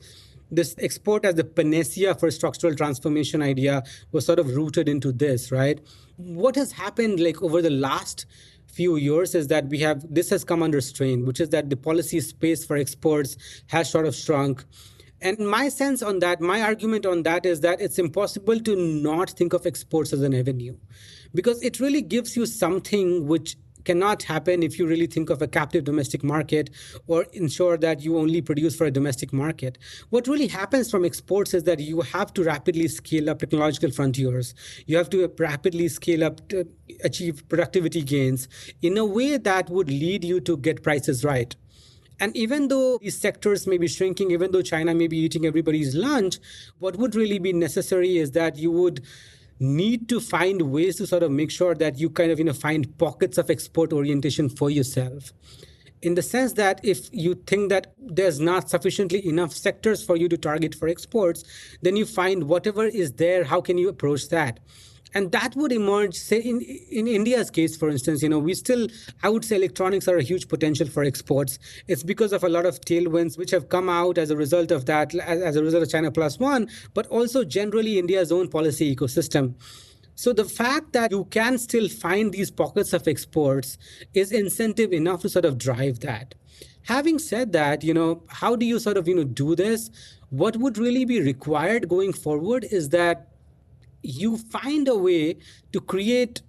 export as the panacea for structural transformation idea was sort of rooted into this, right? What has happened like over the last few years is that this has come under strain, which is that the policy space for exports has sort of shrunk. And my sense on that, my argument on that is that it's impossible to not think of exports as an avenue, because it really gives you something which cannot happen if you really think of a captive domestic market or ensure that you only produce for a domestic market. What really happens from exports is that you have to rapidly scale up technological frontiers. You have to rapidly scale up to achieve productivity gains in a way that would lead you to get prices right. And even though these sectors may be shrinking, even though China may be eating everybody's lunch, what would really be necessary is that you would need to find ways to sort of make sure that you kind of find pockets of export orientation for yourself, in the sense that if you think that there's not sufficiently enough sectors for you to target for exports, then you find whatever is there, how can you approach that? And that would emerge, say, in India's case, for instance, I would say electronics are a huge potential for exports. It's because of a lot of tailwinds which have come out as a result of that, as a result of China Plus One, but also generally India's own policy ecosystem. So the fact that you can still find these pockets of exports is incentive enough to sort of drive that. Having said that, how do you sort of, do this? What would really be required going forward is that you find a way to create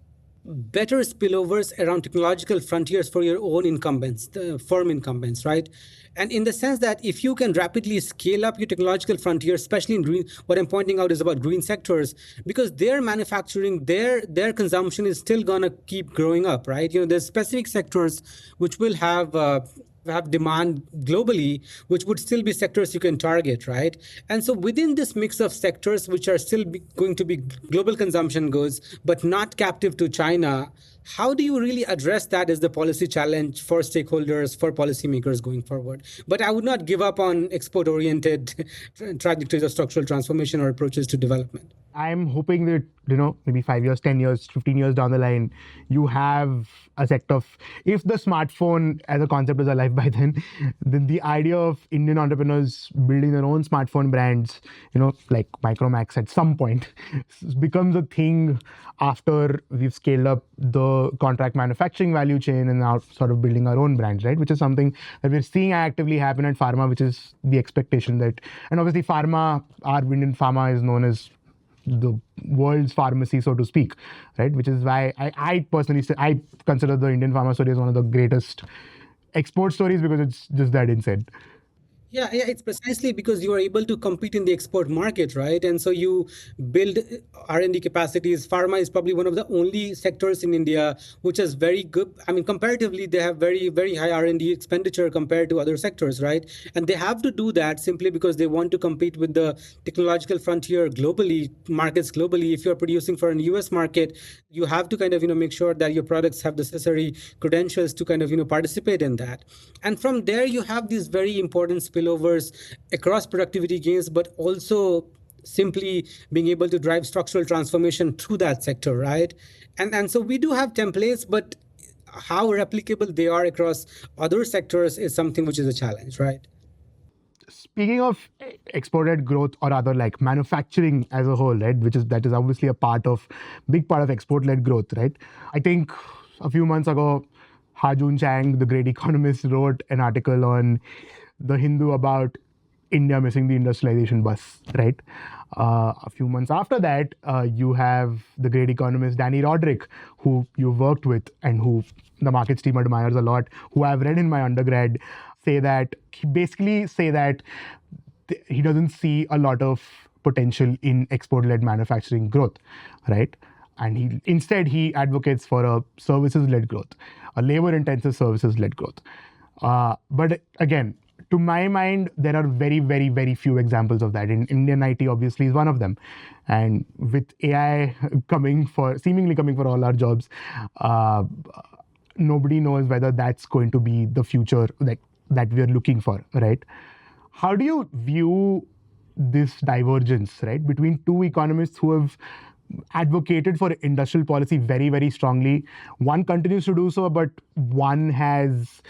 better spillovers around technological frontiers for your own incumbents, the firm incumbents, right? And in the sense that if you can rapidly scale up your technological frontier, especially in green, what I'm pointing out is about green sectors, because their manufacturing, their consumption is still going to keep growing up, right? There's specific sectors which will have have demand globally, which would still be sectors you can target, right? And so within this mix of sectors, which are still going to be global consumption goods, but not captive to China, how do you really address that as the policy challenge for stakeholders, for policymakers going forward? But I would not give up on export-oriented trajectories of structural transformation or approaches to development. I'm hoping that, maybe 5 years, 10 years, 15 years down the line, you have a set of, if the smartphone as a concept is alive by then the idea of Indian entrepreneurs building their own smartphone brands, like Micromax at some point, becomes a thing after we've scaled up the contract manufacturing value chain and now sort of building our own brands, right? Which is something that we're seeing actively happen at pharma, which is the expectation that, and obviously pharma, our Indian pharma is known as the world's pharmacy, so to speak, right? Which is why I personally say I consider the Indian pharma story as one of the greatest export stories because it's just that insane. Yeah, it's precisely because you are able to compete in the export market, right? And so you build R&D capacities. Pharma is probably one of the only sectors in India which has very good, I mean, comparatively, they have very, very high R&D expenditure compared to other sectors, right? And they have to do that simply because they want to compete with the technological frontier globally, markets globally. If you're producing for an US market, you have to kind of, make sure that your products have the necessary credentials to kind of, participate in that. And from there, you have these very important spillovers across productivity gains, but also simply being able to drive structural transformation through that sector, right? And so we do have templates, but how replicable they are across other sectors is something which is a challenge, right? Speaking of exported growth, or rather like manufacturing as a whole, right, that is obviously a big part of export-led growth, right? I think a few months ago, Ha-Joon Chang, the great economist, wrote an article on The Hindu about India missing the industrialization bus, right? A few months after that, you have the great economist Dani Rodrik, who you worked with and who the markets team admires a lot, who I've read in my undergrad, say that he doesn't see a lot of potential in export-led manufacturing growth, right? And he advocates for a services-led growth, a labor-intensive services-led growth. But again, to my mind, there are very, very, very few examples of that. In Indian IT, obviously, is one of them. And with AI seemingly coming for all our jobs, nobody knows whether that's going to be the future that we're looking for, right? How do you view this divergence, right, between two economists who have advocated for industrial policy very, very strongly? One continues to do so, but one has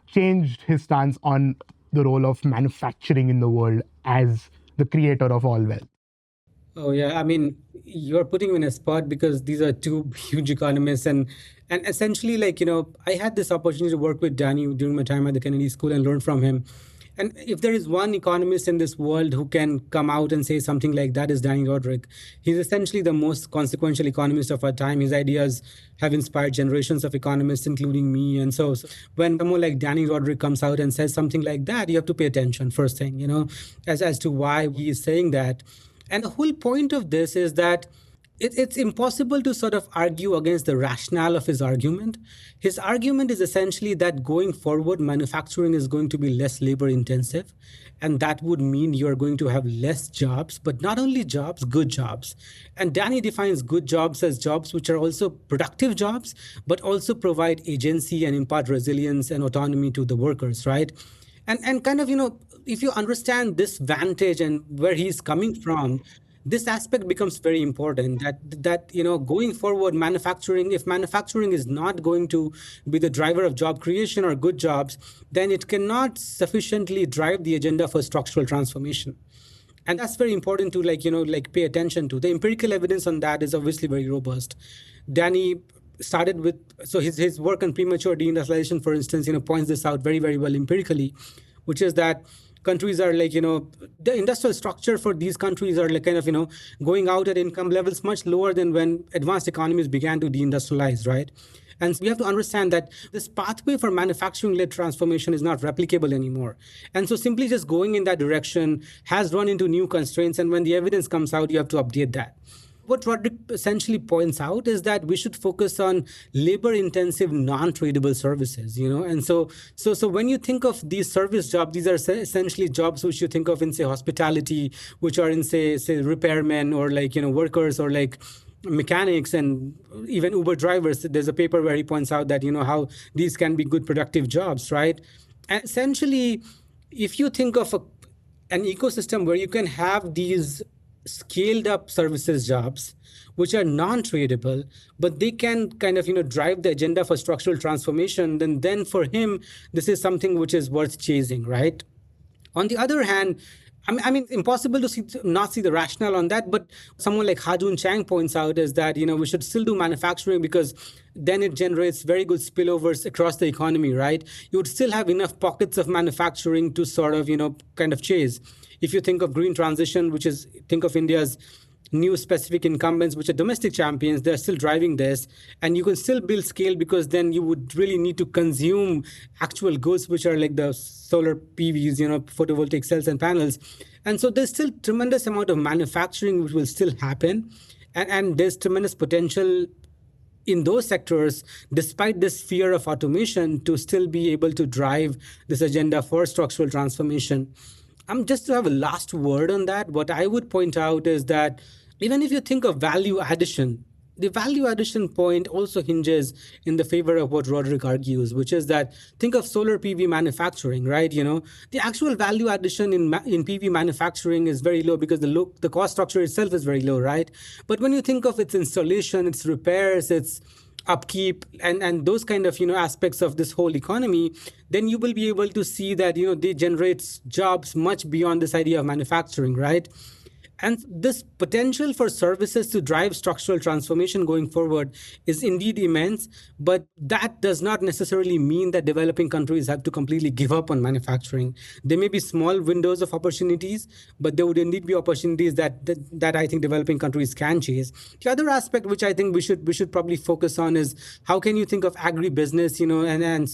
changed his stance on the role of manufacturing in the world as the creator of all wealth. Oh yeah, I mean, you're putting me in a spot because these are two huge economists, and essentially, I had this opportunity to work with Dani during my time at the Kennedy School and learn from him. And if there is one economist in this world who can come out and say something like that, is Dani Rodrik. He's essentially the most consequential economist of our time. His ideas have inspired generations of economists, including me. And so when someone like Dani Rodrik comes out and says something like that, you have to pay attention first thing, as to why he is saying that. And the whole point of this is that it's impossible to sort of argue against the rationale of his argument. His argument is essentially that going forward, manufacturing is going to be less labor intensive. And that would mean you're going to have less jobs, but not only jobs, good jobs. And Dani defines good jobs as jobs which are also productive jobs, but also provide agency and impart resilience and autonomy to the workers, right? And kind of, if you understand this vantage and where he's coming from, this aspect becomes very important that going forward, if manufacturing is not going to be the driver of job creation or good jobs, then it cannot sufficiently drive the agenda for structural transformation. And that's very important to pay attention to. The empirical evidence on that is obviously very robust. Dani started with, so his work on premature deindustrialization, for instance, points this out very, very well empirically, which is that countries are the industrial structure for these countries are going out at income levels much lower than when advanced economies began to deindustrialize, right? And we have to understand that this pathway for manufacturing-led transformation is not replicable anymore. And so simply just going in that direction has run into new constraints. And when the evidence comes out, you have to update that. what Rodrik essentially points out is that we should focus on labor-intensive, non-tradable services. And so when you think of these service jobs, these are essentially jobs which you think of in, say, hospitality, which are in, say repairmen, or like workers, or like mechanics, and even Uber drivers. There's a paper where he points out that how these can be good productive jobs, right? And essentially, if you think of an ecosystem where you can have these scaled up services jobs which are non-tradable, but they can kind of drive the agenda for structural transformation, then for him this is something which is worth chasing, right? On the other hand, I mean, impossible to not see the rationale on that. But someone like Ha-Joon Chang points out is that we should still do manufacturing, because then it generates very good spillovers across the economy, right? You would still have enough pockets of manufacturing to sort of kind of chase. If you think of green transition, which is, think of India's new specific incumbents, which are domestic champions, they're still driving this, and you can still build scale, because then you would really need to consume actual goods, which are like the solar PVs, photovoltaic cells and panels. And so there's still tremendous amount of manufacturing which will still happen, and there's tremendous potential in those sectors, despite this fear of automation, to still be able to drive this agenda for structural transformation. Just to have a last word on that, what I would point out is that even if you think of value addition, the value addition point also hinges in the favor of what Rodrik argues, which is that think of solar PV manufacturing, right? The actual value addition in PV manufacturing is very low, because the cost structure itself is very low, right? But when you think of its installation, its repairs, its upkeep, and those kind of aspects of this whole economy, then you will be able to see that they generate jobs much beyond this idea of manufacturing, right? And this potential for services to drive structural transformation going forward is indeed immense, but that does not necessarily mean that developing countries have to completely give up on manufacturing. There may be small windows of opportunities, but there would indeed be opportunities that I think developing countries can chase. The other aspect which I think we should probably focus on is how can you think of agribusiness,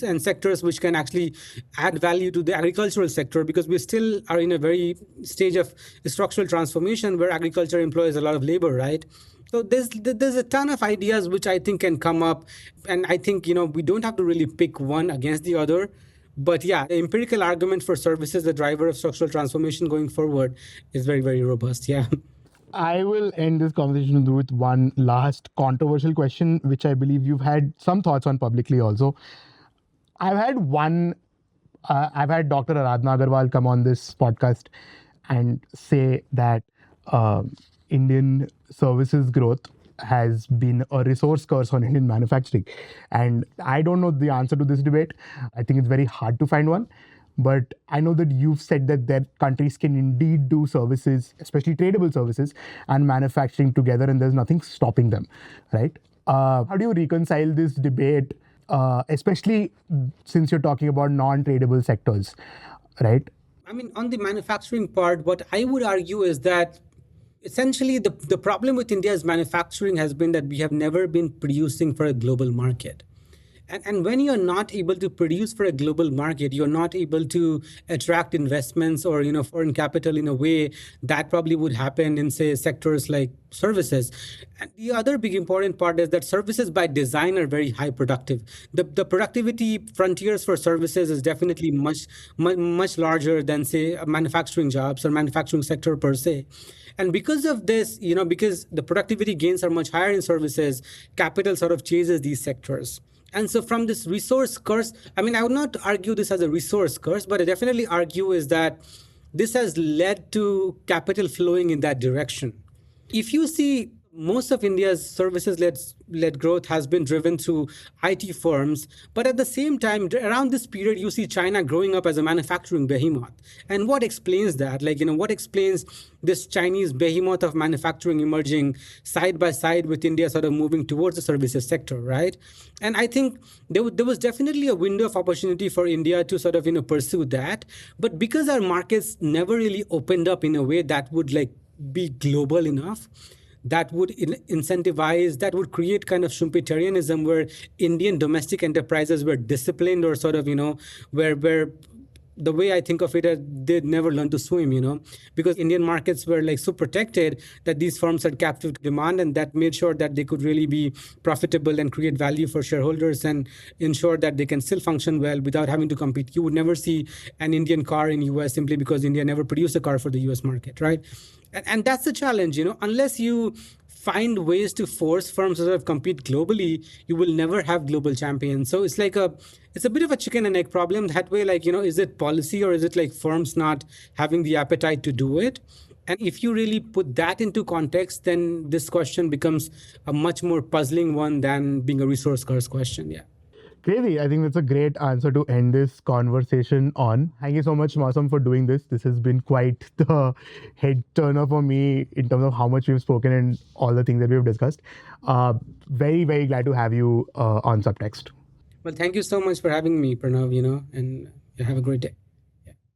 and sectors which can actually add value to the agricultural sector, because we still are in a very stage of structural transformation where agriculture employs a lot of labor, right? So there's a ton of ideas which I think can come up, and I think we don't have to really pick one against the other. But yeah, the empirical argument for services, the driver of structural transformation going forward, is very, very robust. Yeah. I will end this conversation with one last controversial question, which I believe you've had some thoughts on publicly also. I've had Dr. Aradhana Agarwal come on this podcast and say that Indian services growth has been a resource curse on Indian manufacturing. And I don't know the answer to this debate. I think it's very hard to find one. But I know that you've said that countries can indeed do services, especially tradable services, and manufacturing together, and there's nothing stopping them, right? How do you reconcile this debate, especially since you're talking about non-tradable sectors, right? I mean, on the manufacturing part, what I would argue is that essentially the problem with India's manufacturing has been that we have never been producing for a global market. And when you're not able to produce for a global market, you're not able to attract investments or foreign capital in a way that probably would happen in, say, sectors like services. And the other big important part is that services by design are very high productive. The productivity frontiers for services is definitely much larger than, say, manufacturing jobs or manufacturing sector per se. And because of this, because the productivity gains are much higher in services, capital sort of chases these sectors. And so from this resource curse, I mean, I would not argue this as a resource curse, but I definitely argue is that this has led to capital flowing in that direction. If you see, most of India's services-led growth has been driven through IT firms. But at the same time, around this period, you see China growing up as a manufacturing behemoth. And what explains that? What explains this Chinese behemoth of manufacturing emerging side by side with India sort of moving towards the services sector, right? And I think there was definitely a window of opportunity for India to sort of, pursue that. But because our markets never really opened up in a way that would be global enough, that would incentivize, that would create kind of Schumpeterianism where Indian domestic enterprises were disciplined or sort of, where the way I think of it, they'd never learn to swim, because Indian markets were like so protected that these firms had captive demand, and that made sure that they could really be profitable and create value for shareholders and ensure that they can still function well without having to compete. You would never see an Indian car in US simply because India never produced a car for the US market, right? And that's the challenge, unless you find ways to force firms to sort of compete globally, you will never have global champions. So it's a bit of a chicken and egg problem that way. Like, is it policy or is it like firms not having the appetite to do it? And if you really put that into context, then this question becomes a much more puzzling one than being a resource curse question. Yeah. Crazy. I think that's a great answer to end this conversation on. Thank you so much, Mausam, for doing this. This has been quite the head turner for me in terms of how much we've spoken and all the things that we've discussed. Very, very glad to have you on Subtext. Well, thank you so much for having me, Pranav, and have a great day.